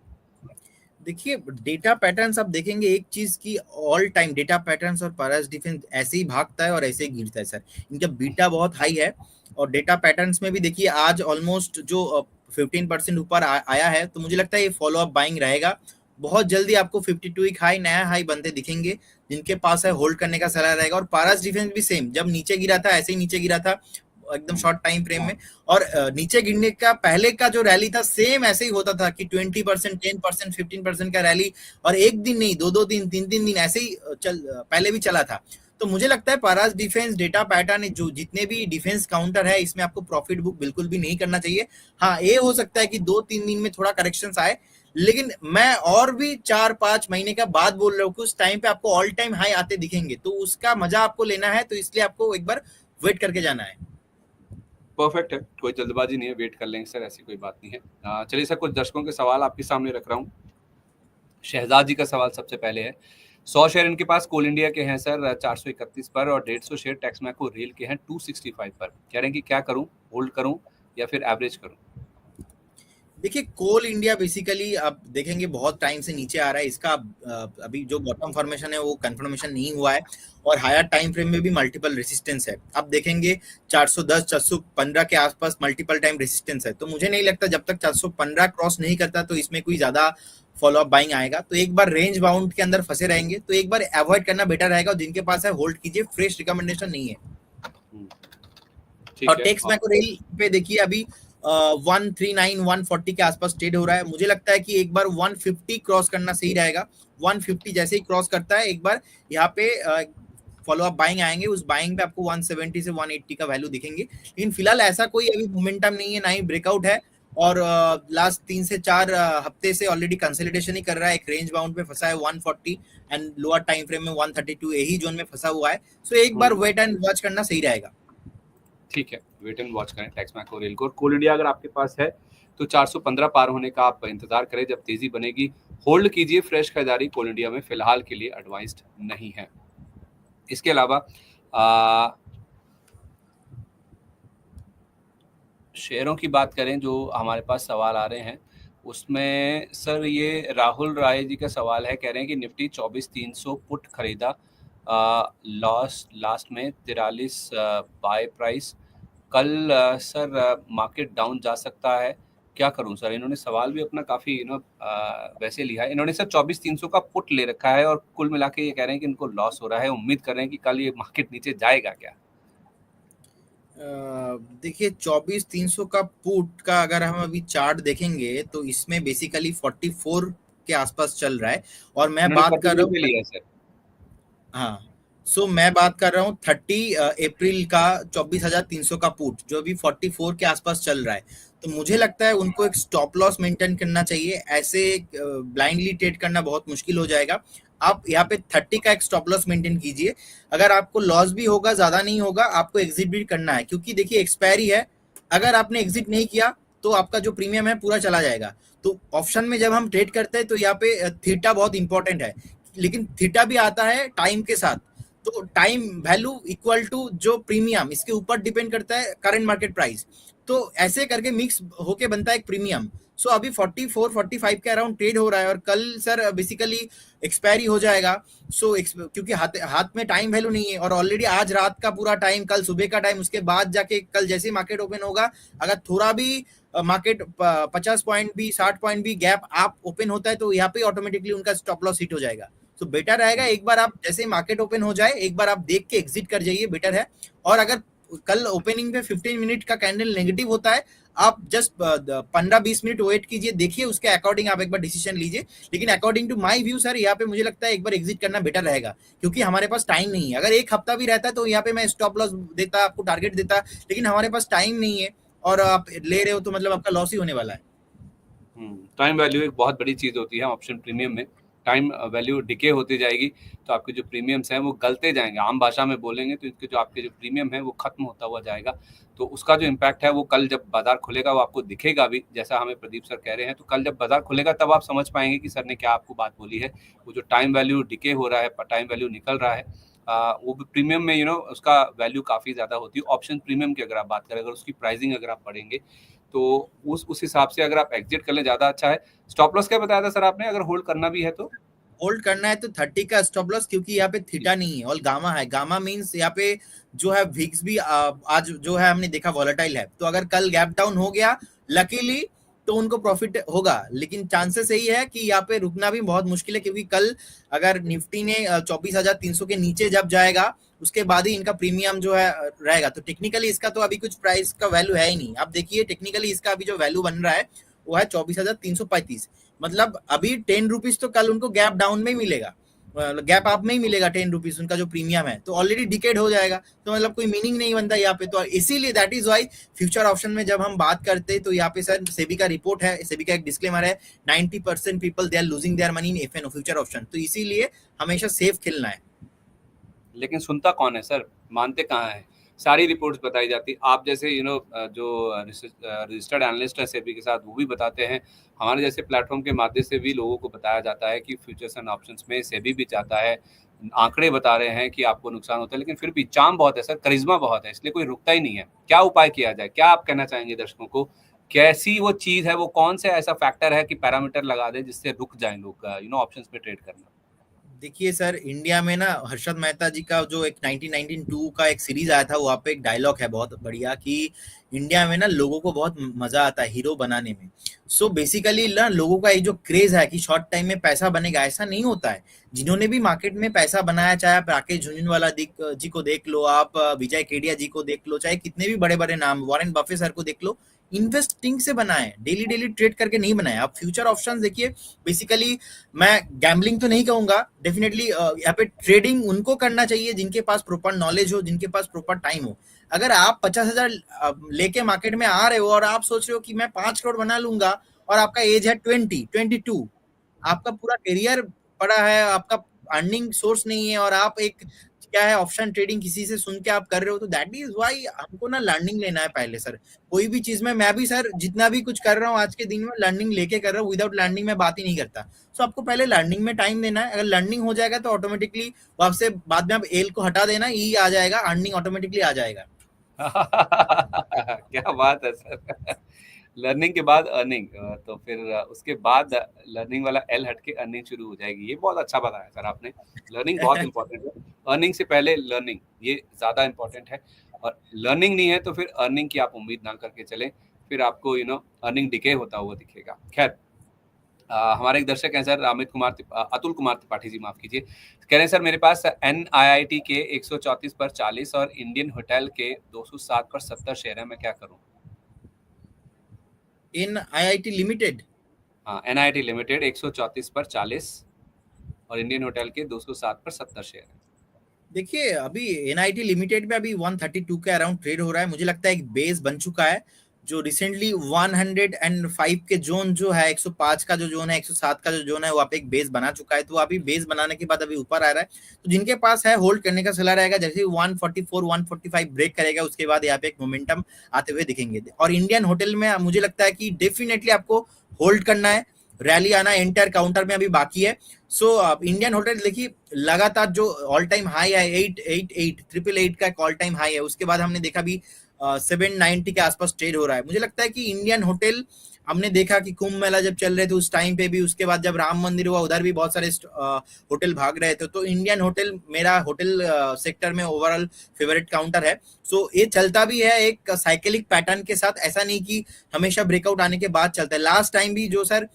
देखिए, डेटा पैटर्न्स आप देखेंगे एक चीज की, ऑल टाइम डेटा पैटर्न्स और पारस डिफेंस ऐसे ही भागता है और ऐसे ही गिरता है सर। इनका बीटा बहुत हाई है। और डेटा पैटर्न्स में भी देखिए आज ऑलमोस्ट जो 15% ऊपर आया है, तो मुझे लगता है ये फॉलो अप बाइंग रहेगा। बहुत जल्दी आपको 52 एक हाई, नया हाई बनते दिखेंगे। जिनके पास है होल्ड करने का सलाह रहेगा। और पारस डिफेंस भी सेम, जब नीचे गिरा था ऐसे ही नीचे गिरा था एकदम शॉर्ट टाइम फ्रेम में। और नीचे गिरने का पहले का जो रैली था सेम ऐसे ही होता था कि 20% 10% 15% का रैली, और एक दिन नहीं, दो दिन, तीन दिन ऐसे ही पहले भी चला था। तो मुझे लगता है पारास डिफेंस डेटा पैटर्न जो जितने भी डिफेंस काउंटर है, इसमें आपको प्रॉफिट बुक बिल्कुल भी नहीं करना चाहिए। हाँ, ये हो सकता है कि 2-3 दिन में थोड़ा करेक्शन आए, लेकिन मैं और भी 4-5 महीने का बाद बोल रहा हूँ कि उस टाइम पे आपको ऑल टाइम हाई आते दिखेंगे। तो उसका मजा आपको लेना है, तो इसलिए आपको एक बार वेट करके जाना है। परफेक्ट है, कोई जल्दबाजी नहीं है, वेट कर लेंगे सर, ऐसी कोई बात नहीं है। चलिए सर, कुछ दर्शकों के सवाल आपके सामने रख रहा हूँ। शहजाद जी का सवाल सबसे पहले है, 100 शेयर इनके पास कोल इंडिया के हैं सर 431 पर, और 150 शेयर टैक्समैको रेल के हैं 265 पर। कह रहे हैं कि क्या करूं, होल्ड करूं या फिर एवरेज करूं? देखिए, कोल इंडिया बेसिकली आप देखेंगे बहुत टाइम से नीचे आ रहा है। इसका अभी जो बॉटम फॉर्मेशन है वो कंफर्मेशन नहीं हुआ है, और हायर टाइम फ्रेम में भी मल्टीपल रेसिस्टेंस है। आप देखेंगे 410 415 के आसपास मल्टीपल टाइम रेसिस्टेंस है। तो मुझे नहीं लगता जब तक 415 क्रॉस नहीं करता तो इसमें कोई ज्यादा फॉलो अप बाइंग आएगा। तो एक बार रेंज बाउंड के अंदर फंसे रहेंगे तो एक बार अवॉइड करना बेटर रहेगा, और जिनके पास है होल्ड कीजिए, फ्रेश रिकमेंडेशन नहीं है। और टेक्स मैको रेल पे देखिए अभी 139 140 के आसपास ट्रेड हो रहा है। मुझे लगता है कि एक बार 150 क्रॉस करना सही रहेगा। 150 जैसे ही क्रॉस करता है एक बार यहाँ पे फॉलो अप बाइंग आएंगे, उस बाइंग पे आपको 170 से 180 का वैल्यू दिखेंगे। लेकिन फिलहाल ऐसा कोई अभी मोमेंटम नहीं है, ना ही ब्रेकआउट है, और लास्ट 3 से 4 हफ्ते से ऑलरेडी कंसोलिडेशन ही कर रहा है। एक रेंज बाउंड पे फंसा है 140, एंड लोअर टाइम फ्रेम में 132 यही जोन में फंसा हुआ है। सो एक बार वेट एंड वॉच करना सही रहेगा। ठीक है, वेट एंड वॉच करें टैक्समैको रेल को। और कोल इंडिया अगर आपके पास है तो 415 पार होने का आप इंतजार करें, जब तेजी बनेगी होल्ड कीजिए। फ्रेश खरीदारी कोल इंडिया में फिलहाल के लिए एडवाइस्ड नहीं है। इसके अलावा शेयरों की बात करें जो हमारे पास सवाल आ रहे हैं, उसमें सर ये राहुल राय जी का सवाल है। कह रहे हैं कि निफ्टी 24,300 पुट खरीदा, लास्ट में 43 बाय प्राइस, कल सर मार्केट डाउन जा सकता है, क्या करूं सर? इन्होंने सवाल भी अपना काफ़ी वैसे लिया है। इन्होंने सर 24,300 का पुट ले रखा है, और कुल मिला के ये कह रहे हैं कि इनको लॉस हो रहा है। उम्मीद कर रहे हैं कि कल ये मार्केट नीचे जाएगा क्या? देखिए, 24,300 का पुट का अगर हम अभी चार्ट देखेंगे तो इसमें बेसिकली 44 के आसपास चल रहा है, और मैं इन्होंने बात कर रहा 42 पे हूँ। लिया है सर। हाँ, सो मैं बात कर रहा हूँ 30 अप्रैल का 24,300 का पुट जो अभी 44 के आसपास चल रहा है। तो मुझे लगता है उनको एक स्टॉप लॉस मेंटेन करना चाहिए। ऐसे ब्लाइंडली ट्रेड करना बहुत मुश्किल हो जाएगा। आप यहाँ पे 30 का एक स्टॉप लॉस मेंटेन कीजिए। अगर आपको लॉस भी होगा, ज्यादा नहीं होगा, आपको एग्जिट भी करना है, क्योंकि देखिए एक्सपायरी है। अगर आपने एग्जिट नहीं किया तो आपका जो प्रीमियम है पूरा चला जाएगा। तो ऑप्शन में जब हम ट्रेड करते हैं तो यहाँ पे थीटा बहुत इंपॉर्टेंट है, लेकिन थीटा भी आता है टाइम के साथ। तो टाइम वैल्यू इक्वल टू जो प्रीमियम, इसके ऊपर डिपेंड करता है करंट मार्केट प्राइस। तो ऐसे करके मिक्स होके बनता है एक प्रीमियम। सो अभी 44 45 के अराउंड ट्रेड हो रहा है, और कल सर बेसिकली एक्सपायरी हो जाएगा। सो क्योंकि हाथ में टाइम वैल्यू नहीं है, और ऑलरेडी आज रात का पूरा टाइम, कल सुबह का टाइम, उसके बाद जाके कल जैसे मार्केट ओपन होगा, अगर थोड़ा भी मार्केट 50 पॉइंट भी 60 पॉइंट भी गैप आप ओपन होता है तो यहाँ पे ऑटोमेटिकली उनका स्टॉप लॉस हिट हो जाएगा। तो बेटर रहेगा एक बार आप जैसे मार्केट ओपन हो जाए एक बार आप देख के एग्जिट कर जाइए, बेटर है। और अगर कल ओपनिंग पे 15 मिनट का कैंडल नेगेटिव होता है, आप जस्ट 15-20 मिनट वेट कीजिए, देखिए उसके अकॉर्डिंग आप एक बार डिसीजन लीजिए। लेकिन according to my view sir, यहाँ पे मुझे लगता है एक बार एग्जिट करना बेटर रहेगा, क्योंकि हमारे पास टाइम नहीं है। अगर एक हफ्ता भी रहता है तो यहाँ पे मैं स्टॉप लॉस देता, आपको टारगेट देता, लेकिन हमारे पास टाइम नहीं है, और आप ले रहे हो तो मतलब आपका लॉस ही होने वाला है। टाइम वैल्यू एक बहुत बड़ी चीज़ होती है ऑप्शन प्रीमियम में। टाइम वैल्यू डिके होती जाएगी तो आपके जो प्रीमियम्स हैं वो गलते जाएंगे। आम भाषा में बोलेंगे तो इसके जो आपके जो प्रीमियम है वो खत्म होता हुआ जाएगा। तो उसका जो इम्पैक्ट है वो कल जब बाजार खुलेगा वो आपको दिखेगा भी, जैसा हमें प्रदीप सर कह रहे हैं। तो कल जब बाजार खुलेगा तब आप समझ पाएंगे कि सर ने क्या आपको बात बोली है। वो जो टाइम वैल्यू डिके हो रहा है, टाइम वैल्यू निकल रहा है, वो भी प्रीमियम में उसका वैल्यू काफ़ी ज़्यादा होती है। ऑप्शन प्रीमियम की अगर आप बात करें, अगर उसकी प्राइसिंग अगर आप पढ़ेंगे तो उस हिसाब से अगर आप एग्जिट कर लें ज़्यादा अच्छा है। स्टॉप लॉस क्या बताया था सर आपने, अगर होल्ड करना भी है तो? होल्ड करना है तो 30 का स्टॉप लॉस, क्योंकि यहाँ पे थीटा नहीं है और गामा है। गामा मींस यहाँ पे जो है विक्स भी आज जो है हमने देखा वॉलेटाइल है। तो अगर कल गैप डाउन हो गया लकीली तो उनको प्रॉफिट होगा, लेकिन चांसेस यही है कि यहाँ पे रुकना भी बहुत मुश्किल है, क्योंकि कल अगर निफ्टी ने 24,300 के नीचे जब जाएगा उसके बाद ही इनका प्रीमियम जो है रहेगा। तो टेक्निकली इसका तो अभी कुछ प्राइस का वैल्यू है ही नहीं। आप देखिए टेक्निकली इसका अभी जो वैल्यू बन रहा है वो है 24,335। मतलब अभी 10 रुपीज तो कल उनको गैप डाउन में ही मिलेगा, गैप अप में ही मिलेगा 10 रुपीज उनका जो प्रीमियम है, तो ऑलरेडी डिकेड हो जाएगा। तो मतलब कोई मीनिंग नहीं बनता यहाँ पे। तो इसीलिए that is why future option में जब हम बात करते हैं तो यहाँ पे सर सेबी का रिपोर्ट है, सेबी का एक डिस्क्लेमर है, 90% people they are losing their money in FNO future option. तो इसीलिए हमेशा सेफ खेलना है। लेकिन सुनता कौन है सर, मानते कहाँ है? सारी रिपोर्ट्स बताई जाती। आप जैसे जो रजिस्टर्ड एनालिस्ट है सेबी के साथ, वो भी बताते हैं। हमारे जैसे प्लेटफॉर्म के माध्यम से भी लोगों को बताया जाता है कि फ्यूचर्स एंड ऑप्शंस में सेबी भी चाहता है, आंकड़े बता रहे हैं कि आपको नुकसान होता है, लेकिन फिर भी चार्म बहुत है सर, करिश्मा बहुत है, इसलिए कोई रुकता ही नहीं है। क्या उपाय किया जाए? क्या आप कहना चाहेंगे दर्शकों को? कैसी वो चीज है, वो कौन सा ऐसा फैक्टर है कि पैरामीटर लगा दे जिससे रुक जाए लोग ऑप्शंस पे ट्रेड करना? देखिए सर, इंडिया में ना हर्षद मेहता जी का जो एक 1992 का एक सीरीज आया था, वहाँ पे एक डायलॉग है बहुत बढ़िया कि इंडिया में ना लोगों को बहुत मजा आता है हीरो बनाने में। सो बेसिकली ना लोगों का ये जो क्रेज है कि शॉर्ट टाइम में पैसा बनेगा, ऐसा नहीं होता है। जिन्होंने भी मार्केट में पैसा बनाया, चाहे आप राकेश झुनझुनवाला जी को देख लो, आप विजय केडिया जी को देख लो, चाहे कितने भी बड़े बड़े नाम, वॉरेन बफे सर को देख लो, इन्वेस्टिंग से बनाए, डेली डेली ट्रेड करके नहीं बनाए। आप फ्यूचर ऑप्शंस देखिए, बेसिकली मैं गैम्बलिंग तो नहीं कहूंगा, डेफिनेटली यहाँ पे ट्रेडिंग उनको करना चाहिए जिनके पास प्रॉपर नॉलेज हो, जिनके पास प्रॉपर टाइम हो। अगर आप 50,000 लेके मार्केट में आ रहे हो और आप सोच रहे हो कि मैं 5 करोड़ बना लूंगा, और आपका एज है 22, आपका पूरा करियर पड़ा है, आपका अर्निंग सोर्स नहीं है, और आप एक क्या है ऑप्शन ट्रेडिंग किसी से सुन के आप कर रहे हो, तो दैट इज व्हाई हमको ना लर्निंग लेना है पहले सर। कोई भी चीज में मैं भी सर जितना भी कुछ कर रहा हूँ आज के दिन में लर्निंग लेके कर रहा हूँ, विदाउट लर्निंग में बात ही नहीं करता। सो आपको पहले लर्निंग में टाइम देना है। अगर लर्निंग हो जाएगा तो ऑटोमेटिकली आपसे बाद में आप एल को हटा देना, ई आ जाएगा, अर्निंग ऑटोमेटिकली आ जाएगा। क्या बात है सर। लर्निंग के बाद अर्निंग, तो फिर उसके बाद लर्निंग वाला एल हट के अर्निंग शुरू हो जाएगी। ये बहुत अच्छा बताया सर आपने। लर्निंग बहुत इंपॉर्टेंट है, अर्निंग से पहले लर्निंग, ये ज्यादा इंपॉर्टेंट है। और लर्निंग नहीं है तो फिर अर्निंग की आप उम्मीद ना करके चले, फिर आपको अर्निंग डिके होता हुआ दिखेगा। खैर, हमारे एक दर्शक हैं सर, अतुल कुमार त्रिपाठी जी, माफ कीजिए, कह रहे हैं सर मेरे पास NIIT के 134 पर 40 और इंडियन होटल के 207 पर 70 शेयर है, मैं क्या करूं? इन IIT लिमिटेड? हाँ, NIIT लिमिटेड 134 पर 40 और इंडियन होटल के 207 पर 70 शेयर है। देखिए अभी NIT लिमिटेड पे अभी 132 के अराउंड ट्रेड हो रहा है। मुझे लगता है एक बेस बन चुका है, जो रिसेंटली 105 के जोन जो है, 105 का जो जोन है, 107 का जो जोन है, वहाँ पे एक बेस बना चुका है। तो अभी बेस बनाने के बाद अभी ऊपर आ रहा है। तो जिनके पास है होल्ड करने का सलाह रहेगा। जैसे 144 145 ब्रेक करेगा, उसके बाद यहाँ पे एक मोमेंटम आते हुए दिखेंगे। और इंडियन होटल में मुझे लगता है कि डेफिनेटली आपको होल्ड करना है। रैली आना एंटर काउंटर में अभी बाकी है। सो इंडियन होटल देखिए लगातार जो ऑल टाइम हाई है 888 का एक ऑल टाइम हाई है, उसके बाद हमने देखा भी 790 के आसपास ट्रेड हो रहा है। मुझे लगता है कि इंडियन होटल, हमने देखा कि कुंभ मेला जब चल रहे थे उस टाइम पे भी, उसके बाद जब राम मंदिर हुआ उधर भी बहुत सारे होटल भाग रहे थे। तो इंडियन होटल मेरा होटल सेक्टर में ओवरऑल फेवरेट काउंटर है। सो ये चलता भी है एक साइकिलिक पैटर्न के साथ, ऐसा नहीं कि हमेशा ब्रेकआउट आने के बाद चलता है। लास्ट टाइम भी जो सर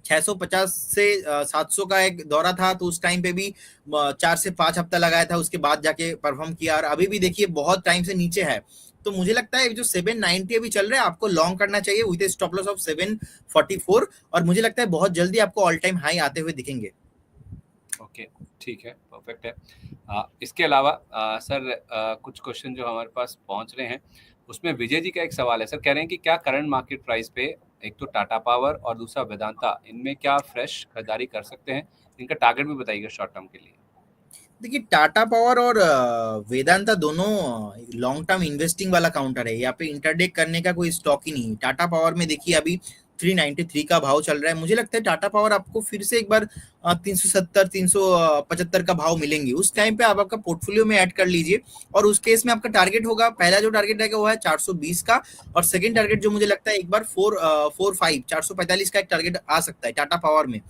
650 से 700 का एक दौरा था, तो उस टाइम पे भी 4 से 5 हफ्ता लगाया था, उसके बाद जाके परफॉर्म किया। और अभी भी देखिए बहुत टाइम से नीचे है। तो मुझे लगता है जो 790 अभी चल रहा है, आपको लॉन्ग करना चाहिए विद स्टॉप लॉस ऑफ 744। और मुझे लगता है बहुत जल्दी आपको ऑल टाइम हाई आते हुए दिखेंगे। ओके, ठीक है, परफेक्ट है। इसके अलावा सर कुछ क्वेश्चन जो हमारे पास पहुंच रहे हैं, उसमें विजय जी का एक सवाल है सर, कह रहे हैं कि क्या करंट मार्केट प्राइस पे एक तो टाटा पावर और दूसरा वेदांता, इनमें क्या फ्रेश खरीदारी कर सकते हैं? इनका टारगेट भी बताइएगा शॉर्ट टर्म के लिए। देखिए टाटा पावर और वेदांता दोनों लॉन्ग टर्म इन्वेस्टिंग वाला काउंटर है। यहाँ पे इंटरडे करने का कोई स्टॉक ही नहीं। टाटा पावर में देखिए अभी 393 का भाव चल रहा है। मुझे लगता है टाटा पावर आपको फिर से एक बार 370 375 का भाव मिलेंगे। उस टाइम पे आप आपका पोर्टफोलियो में ऐड कर लीजिए। और उस केस में आपका टारगेट होगा, पहला जो टारगेट रहेगा वो है 420 का, और सेकंड टारगेट जो मुझे लगता है एक बार 445 का एक टारगेट आ सकता है टाटा पावर में।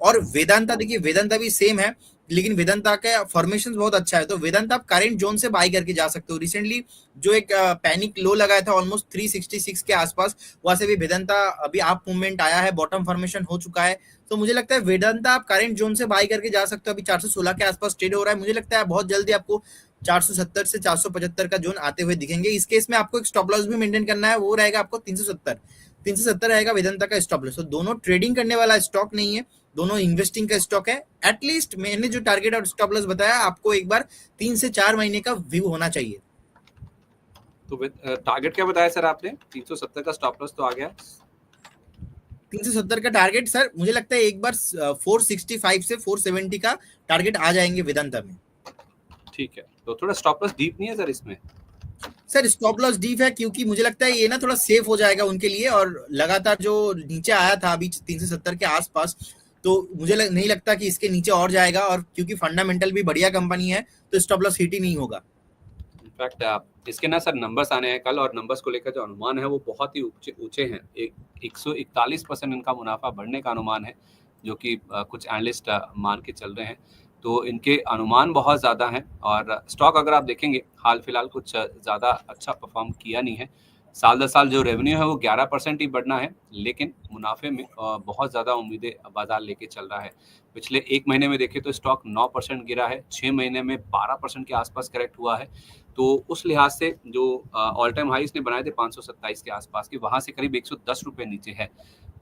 और वेदांता देखिए, वेदांता भी सेम है, लेकिन वेदांता का फॉर्मेशन बहुत अच्छा है। तो वेदांता आप करेंट जोन से बाई करके जा सकते हो। रिसेंटली जो एक पैनिक लो लगाया था ऑलमोस्ट 366 के आसपास, वहां से भी वेदांता अभी आप मूवमेंट आया है, बॉटम फॉर्मेशन हो चुका है। तो मुझे लगता है वेदांता आप करेंट जोन से बाई करके जा सकते हो। अभी 416 के आसपास ट्रेड हो रहा है। मुझे लगता है बहुत जल्दी आपको 470 से 475 का जोन आते हुए दिखेंगे। इस केस में आपको एक स्टॉप लॉस भी मेंटेन करना है, वो रहेगा आपको 370 रहेगा वेदांता का स्टॉप लॉस। तो दोनों ट्रेडिंग करने वाला स्टॉक नहीं है, दोनों इन्वेस्टिंग का स्टॉक है। एटलीस्ट मैंने जो टारगेट और स्टॉप लॉस बताया, आपको एक बार 3 से 4 महीने का व्यू होना चाहिए। तो टारगेट क्या बताया सर आपने? 370 का स्टॉप लॉस तो आ गया। 370 का टारगेट सर मुझे लगता है एक बार 465 से 470 का टारगेट आ जाएंगे वेदांता में। ठीक है, तो थोड़ा स्टॉप लॉस डीप नहीं है सर इसमें? सर स्टॉप लॉस डीप है क्योंकि मुझे लगता है ये ना थोड़ा सेफ हो जाएगा उनके लिए, और लगातार जो नीचे आया था अभी 370 के आसपास, तो मुझे नहीं लगता कि इसके नीचे और जाएगा, और क्योंकि फंडामेंटल भी बढ़िया कंपनी है तो स्टॉप लॉस हिट ही नहीं होगा। इनफैक्ट इसके ना सर नंबर्स आने हैं कल, और नंबर्स को लेकर जो अनुमान है वो बहुत ही ऊंचे हैं। 141% इनका मुनाफा बढ़ने का अनुमान है, जो कि कुछ एनालिस्ट मान के चल रहे हैं। तो इनके अनुमान बहुत ज़्यादा हैं, और स्टॉक अगर आप देखेंगे हाल फिलहाल कुछ ज़्यादा अच्छा परफॉर्म किया नहीं है। साल दर साल जो रेवेन्यू है वो 11% ही बढ़ना है, लेकिन मुनाफे में बहुत ज़्यादा उम्मीदें बाजार लेके चल रहा है। पिछले एक महीने में देखें तो स्टॉक 9% गिरा है, 6 महीने में 12% के आसपास करेक्ट हुआ है। तो उस लिहाज से जो ऑल टाइम हाई इसने बनाए थे 527 के आसपास के, वहाँ से करीब 110 रुपये नीचे है।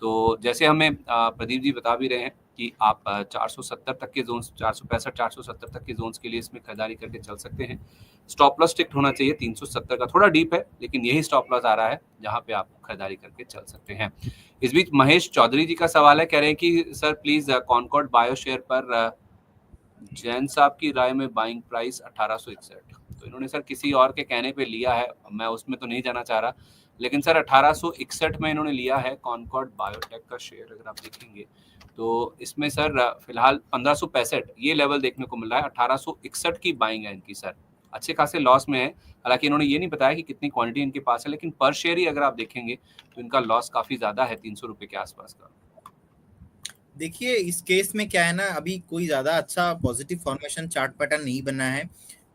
तो जैसे हमें प्रदीप जी बता भी रहे हैं कि आप 470 तक के जोन्स, 465 470 तक के जोन्स के लिए इसमें खरीदारी करके चल सकते हैं। स्टॉप लॉस स्ट्रिक्ट होना चाहिए 370 का, थोड़ा डीप है लेकिन यही स्टॉप लॉस आ रहा है जहां पे आप खरीदारी करके चल सकते हैं। इस बीच महेश चौधरी जी का सवाल है, कह रहे हैं कि sir please Concord Bio share पर जैन साहब की राय में बाइंग प्राइस 1861। तो इन्होंने सर किसी और के कहने पे लिया है, मैं उसमें तो नहीं जाना चाह रहा, लेकिन सर 1861 में इन्होंने लिया है कॉनकॉर्ड बायोटेक का शेयर। अगर आप देखेंगे तो इसमें सर फिलहाल 1565 ये लेवल देखने को मिल रहा है। 1861 की बाइंग है इनकी सर, अच्छे खासे लॉस में है। हालांकि इन्होंने ये नहीं बताया कि कितनी क्वांटिटी इनके पास है, लेकिन पर शेयर ही अगर आप देखेंगे तो इनका लॉस काफी ज्यादा है, 300 रुपए के आसपास का। देखिए इस केस में क्या है ना, अभी कोई ज्यादा अच्छा पॉजिटिव फॉर्मेशन चार्ट पैटर्न नहीं बना है,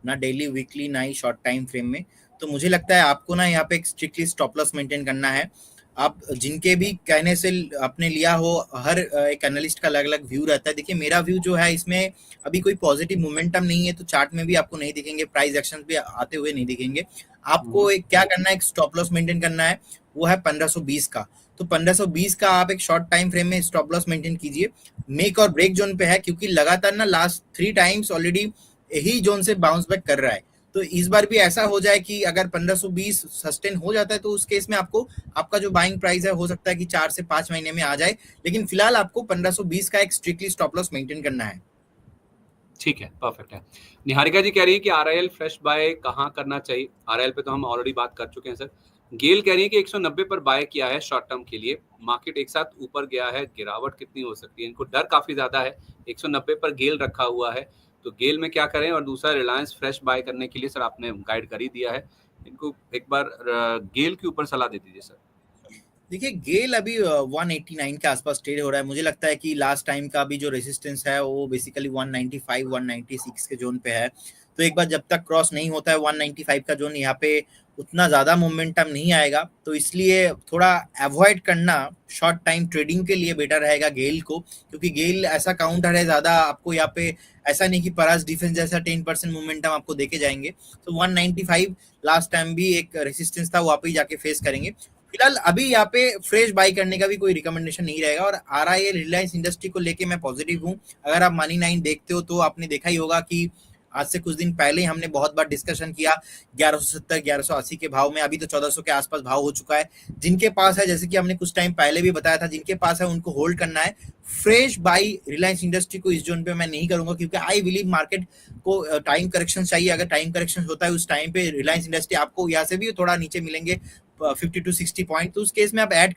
ना डेली वीकली ना ही शॉर्ट टाइम फ्रेम में। तो मुझे लगता है आपको ना यहाँ पे एक स्ट्रिक्टली स्टॉप लॉस मेंटेन करना है। आप जिनके भी कहने से आपने लिया हो, हर एक एनालिस्ट का अलग अलग व्यू रहता है। देखिए मेरा व्यू जो है, इसमें अभी कोई पॉजिटिव मोमेंटम नहीं है, तो चार्ट में भी आपको नहीं दिखेंगे, प्राइस एक्शन भी आते हुए नहीं दिखेंगे। आपको एक क्या करना है, एक स्टॉप लॉस मेंटेन करना है, वो है 1520 का। तो 1520 का आप एक शॉर्ट टाइम फ्रेम में स्टॉप लॉस मेंटेन कीजिए। मेक और ब्रेक जोन पे है, क्योंकि लगातार ना लास्ट 3 टाइम्स ऑलरेडी यही जोन से बाउंस बैक कर रहा है। तो इस बार भी ऐसा हो जाए कि अगर 1520 सस्टेन हो जाता है, तो उस केस में आपको आपका जो बाइंग प्राइस है हो सकता है कि 4 से 5 महीने में आ जाए, लेकिन फिलहाल आपको 1520 का एक स्ट्रिक्टली स्टॉप लॉस मेंटेन करना है। ठीक है, परफेक्ट है। निहारिका जी कह रही है कि आरआईएल फ्रेश बाय कहाँ करना चाहिए। आरआईएल पे तो हम ऑलरेडी बात कर चुके हैं सर। गेल कह रही है कि 190 पर बाय किया है शॉर्ट टर्म के लिए, मार्केट एक साथ ऊपर गया है, गिरावट कितनी हो सकती है, इनको डर काफी ज्यादा है। 190 पर गेल रखा हुआ है, तो गेल में क्या करें। और दूसरा रिलायंस फ्रेश बाय करने के लिए सर आपने गाइड कर ही दिया है, इनको एक बार गेल के ऊपर सलाह दे दीजिए सर। देखिए गेल अभी 189 के आसपास ट्रेड हो रहा है। मुझे लगता है कि लास्ट टाइम का भी जो रेजिस्टेंस है वो बेसिकली 195 196 के जोन पे है। तो एक बार जब तक क्रॉस नहीं होता है 195 का जोन, यहाँ पे उतना ज़्यादा मोमेंटम नहीं आएगा, तो इसलिए थोड़ा अवॉइड करना शॉर्ट टाइम ट्रेडिंग के लिए बेटर रहेगा गेल को, क्योंकि गेल ऐसा काउंटर है, ज़्यादा आपको यहाँ पे ऐसा नहीं कि परास डिफेंस जैसा 10% मोमेंटम आपको देके जाएंगे। तो 195 लास्ट टाइम भी एक रेसिस्टेंस था, वहाँ पे जाके फेस करेंगे। फिलहाल अभी यहाँ पे फ्रेश बाई करने का भी कोई रिकमेंडेशन नहीं रहेगा। और आरआईएल रिलायंस इंडस्ट्री को लेके मैं पॉजिटिव हूँ। अगर आप मनी 9 देखते हो तो आपने देखा ही होगा कि आज से कुछ दिन पहले ही हमने बहुत बार डिस्कशन किया 1170 1180 के भाव में, अभी तो 1400 के आसपास भाव हो चुका है। जिनके पास है, जैसे कि हमने कुछ टाइम पहले भी बताया था, जिनके पास है उनको होल्ड करना है। फ्रेश बाई रिलायंस इंडस्ट्री को इस जोन पे मैं नहीं करूंगा, क्योंकि आई बिलीव मार्केट को टाइम करेक्शन चाहिए। अगर टाइम करेक्शन होता है उस टाइम पे रिलायंस इंडस्ट्री आपको यहाँ से भी थोड़ा नीचे मिलेंगे 50 to 60 पॉइंट, तो उस केस में आप ऐड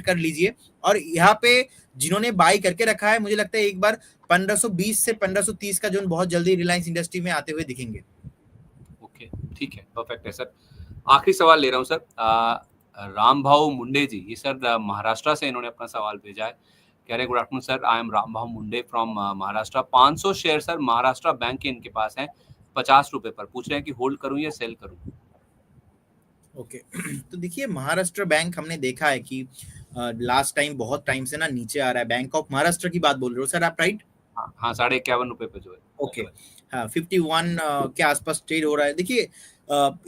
कर लीजिए। और यहाँ पे जिन्होंने बाई करके रखा है, मुझे लगता है एक बार 1520 से 1530 का जोन बहुत जल्दी रिलायंस इंडस्ट्री में आते हुए दिखेंगे। ओके, ठीक है, परफेक्ट है सर। आखिरी सवाल ले रहा हूँ सर, रामभाव मुंडे जी, ये सर महाराष्ट्र से इन्होंने अपना सवाल भेजा है। कह रहे good afternoon sir, I am Rambhav Munde from Maharashtra. 500 share sir Maharashtra bank के इनके पास हैं 50 रुपए पर, पूछ रहे हैं कि होल्ड करूं या सेल करूं। ओके तो देखिए महाराष्ट्र बैंक हमने देखा है कि लास्ट टाइम बहुत टाइम से ना नीचे आ रहा है। बैंक ऑफ महाराष्ट्र की बात बोल रहे हो सर आप, राइट? हाँ, 51.5 रुपए पे जो है। ओके, हाँ 51 के आसपास ट्रेड हो रहा है। देखिए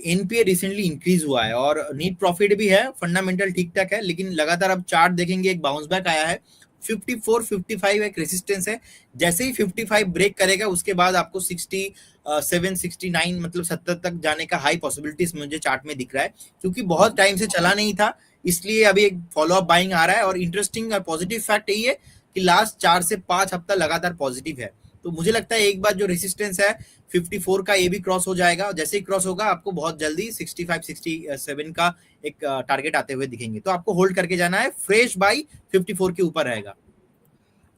एनपीए रिसेंटली इंक्रीज हुआ है और नीट प्रॉफिट भी है, फंडामेंटल ठीक ठाक है, लेकिन लगातार अब चार्ट देखेंगे एक बाउंस बैक आया है। 54 55 एक रेजिस्टेंस है। जैसे ही 55 ब्रेक करेगा उसके बाद आपको 67 69 मतलब 70 तक जाने का हाई पॉसिबिलिटीज मुझे चार्ट में दिख रहा है, क्योंकि बहुत टाइम से चला नहीं था, इसलिए अभी एक फॉलो अप बाइंग आ रहा है। और इंटरेस्टिंग और पॉजिटिव फैक्ट यही है कि लास्ट 4 से 5 हफ्ता लगातार पॉजिटिव है। तो मुझे लगता है एक बार जो रेसिस्टेंस है 54 का ये भी क्रॉस हो जाएगा, जैसे ही क्रॉस होगा आपको बहुत जल्दी 65 67 का एक टारगेट आते हुए दिखेंगे, तो आपको होल्ड करके जाना है, फ्रेश बाई 54 के ऊपर रहेगा।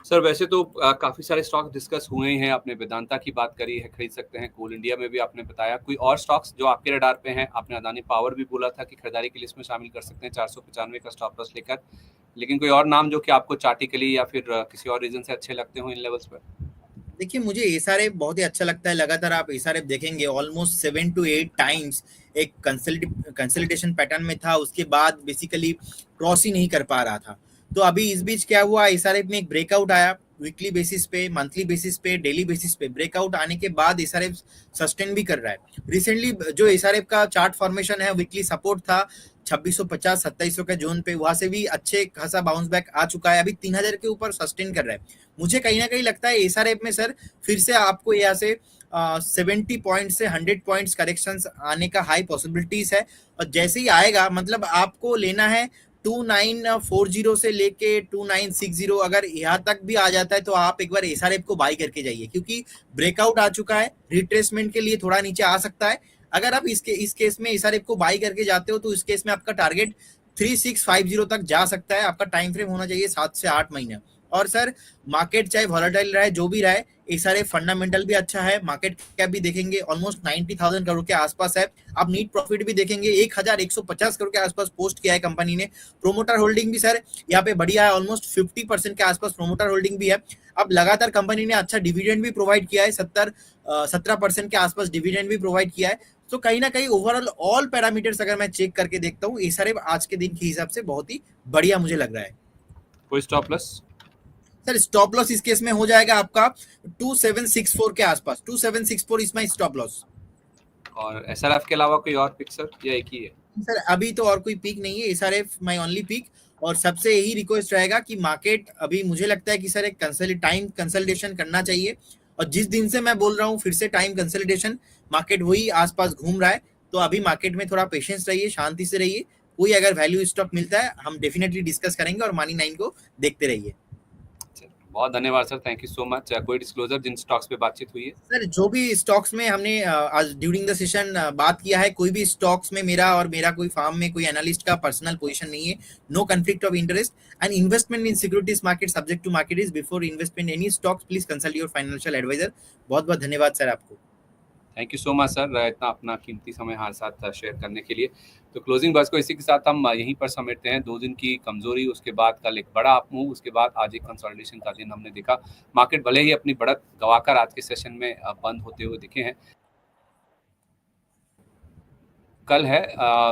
सर वैसे तो काफी सारे स्टॉक डिस्कस हुए ही हैं, आपने वेदांता की बात करी है, खरीद सकते हैं, कोल इंडिया में भी आपने बताया, कोई और स्टॉक्स जो आपके रडार पे हैं? आपने अदानी पावर भी बोला था कि खरीदारी की लिस्ट में शामिल कर सकते हैं 495 का स्टॉप लॉस लेकर, लेकिन कोई और नाम जो कि आपको चार्टिकली या फिर किसी और रीजन से अच्छे लगते हो इन लेवल्स पर? देखिए मुझे एसआरएफ बहुत ही अच्छा लगता है, लगातार आप एसआरएफ देखेंगे ऑलमोस्ट 7 to 8 टाइम्स एक कंसल्टेशन पैटर्न में था, उसके बाद बेसिकली क्रॉस ही नहीं कर पा रहा था। तो अभी इस बीच क्या हुआ, एसआरएफ में एक ब्रेकआउट आया, वीकली बेसिस पे, मंथली बेसिस पे, डेली बेसिस पे ब्रेकआउट आने के बाद एसआरएफ सस्टेन भी कर रहा है। रिसेंटली जो एसआरएफ का चार्ट फॉर्मेशन है, वीकली सपोर्ट था 2650 2700 के जोन पे, वहां से भी अच्छे खासा बाउंस बैक आ चुका है, अभी 3000 के ऊपर सस्टेन कर रहा है। मुझे कहीं ना कहीं लगता है एसआरएफ में सर फिर से आपको यहाँ से 70 पॉइंट से 100 पॉइंट्स करेक्शन आने का हाई पॉसिबिलिटीज है, और जैसे ही आएगा मतलब आपको लेना है 2940 से लेके 2960, अगर यहाँ तक भी आ जाता है तो आप एक बार एसआरएफ को बाई करके जाइए, क्योंकि ब्रेकआउट आ चुका है, रिट्रेसमेंट के लिए थोड़ा नीचे आ सकता है। अगर आप इस केस में एसआरएफ को बाई करके जाते हो तो इस केस में आपका टारगेट 3650 तक जा सकता है, आपका टाइम फ्रेम होना चाहिए 7 से 8 महीने। और सर मार्केट चाहे वॉलेटाइल रहे जो भी रहे, एसआरएफ फंडामेंटल भी अच्छा है, मार्केट कैप भी देखेंगे ऑलमोस्ट 90,000 करोड़ के आसपास है, आप नीट प्रॉफिट भी देखेंगे 1150 करोड़ के आसपास पोस्ट किया है कंपनी ने। प्रोमोटर होल्डिंग भी सर यहाँ पे बढ़िया है, ऑलमोस्ट 50% के आसपास प्रोमोटर होल्डिंग भी है। अब लगातार कंपनी ने अच्छा डिविडेंड भी प्रोवाइड किया है, 17% के आसपास डिविडेंड भी प्रोवाइड किया है। तो कहीं ना कहीं ओवरऑल ऑल पैरामीटर्स अगर मैं चेक करके देखता हूँ, एसआरएफ आज के दिन के हिसाब से बहुत ही बढ़िया मुझे लग रहा है। कोई stop loss? Sir stop loss इस केस में हो जाएगा आपका 2764 के आसपास, 2764 इज माई स्टॉप लॉस। और एसआरएफ के अलावा कोई और पिक सर, या एक ही है? सर अभी तो और कोई पीक नहीं है, एसआरएफ माई ओनली पीक। और सबसे यही रिक्वेस्ट रहेगा कि मार्केट अभी मुझे लगता है कि सर एक टाइम कंसल्टेशन करना चाहिए, और जिस दिन से मैं बोल रहा हूँ फिर से टाइम कंसल्टेशन, मार्केट वही आसपास घूम रहा है, तो अभी मार्केट में थोड़ा पेशेंस रहिए, शांति से रहिए। कोई अगर वैल्यू स्टॉक मिलता है हम डेफिनेटली डिस्कस करेंगे, और मनी 9 को देखते रहिए। बहुत धन्यवाद sir, thank you so much. कोई डिस्क्लोजर जिन स्टॉक्स पे बातचीत हुई है? सर जो भी स्टॉक्स में हमने आज ड्यूरिंग द सेशन बात किया है, कोई भी स्टॉक्स में मेरा कोई फार्म में कोई एनालिस्ट का पर्सनल पोजीशन नहीं है, no conflict of interest, and investment in securities market subject to market is before investment any stocks please consult your financial advisor. बहुत बहुत धन्यवाद सर आपको। Thank you so much sir, इतना अपना कीमती समय हमारे साथ शेयर करने के लिए। तो क्लोजिंग बस को इसी के साथ हम यहीं पर समेटते हैं। 2 दिन की कमजोरी, उसके बाद कल एक बड़ा अप मूव, उसके बाद आज एक कंसोलिडेशन का दिन हमने देखा। मार्केट भले ही अपनी बढ़त गवाकर आज के सेशन में बंद होते हुए दिखे हैं। कल है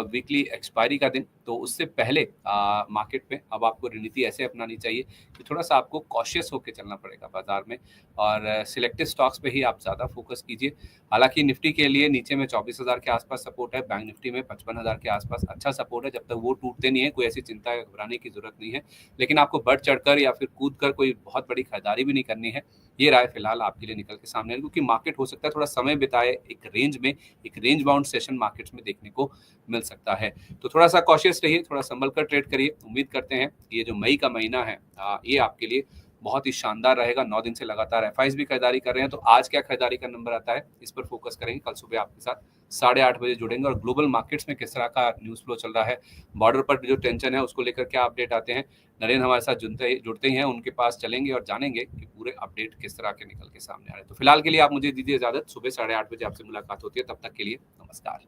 वीकली एक्सपायरी का दिन, तो उससे पहले मार्केट में अब आपको रणनीति ऐसे अपनानी चाहिए कि थोड़ा सा आपको कॉशियस होकर चलना पड़ेगा बाजार में, और सिलेक्टिव स्टॉक्स पे ही आप ज़्यादा फोकस कीजिए। हालांकि निफ्टी के लिए नीचे में 24,000 के आसपास सपोर्ट है, बैंक निफ्टी में 55,000 के आसपास अच्छा सपोर्ट है। जब तक वो टूटते नहीं है कोई ऐसी चिंता या घबराने की जरूरत नहीं है, लेकिन आपको बढ़ चढ़कर या फिर कूद कर कोई बहुत बड़ी खरीदारी भी नहीं करनी है। ये राय फिलहाल आपके लिए निकल के सामने है, क्योंकि मार्केट हो सकता है थोड़ा समय बिताए एक रेंज में, एक रेंज बाउंड सेशन मार्केट्स में देखने को मिल सकता है। तो थोड़ा सा कॉशियस रहिए, थोड़ा संभल कर ट्रेड करिए। उम्मीद करते हैं ये जो मई का महीना है ये आपके लिए बहुत ही शानदार रहेगा। 9 दिन से लगातार एफआईज भी खरीदारी कर रहे हैं, तो आज क्या खरीदारी का नंबर आता है इस पर फोकस करेंगे। कल सुबह आपके साथ 8:30 बजे जुड़ेंगे, और ग्लोबल मार्केट्स में किस तरह का न्यूज़ फ्लो चल रहा है, बॉर्डर पर जो टेंशन है उसको लेकर क्या अपडेट आते हैं, नरेंद्र हमारे साथ जुड़ते ही हैं, उनके पास चलेंगे और जानेंगे कि पूरे अपडेट किस तरह के निकल के सामने आ रहे हैं। तो फिलहाल के लिए आप मुझे दीजिए इजाजत, सुबह 8:30 बजे आपसे मुलाकात होती है, तब तक के लिए नमस्कार।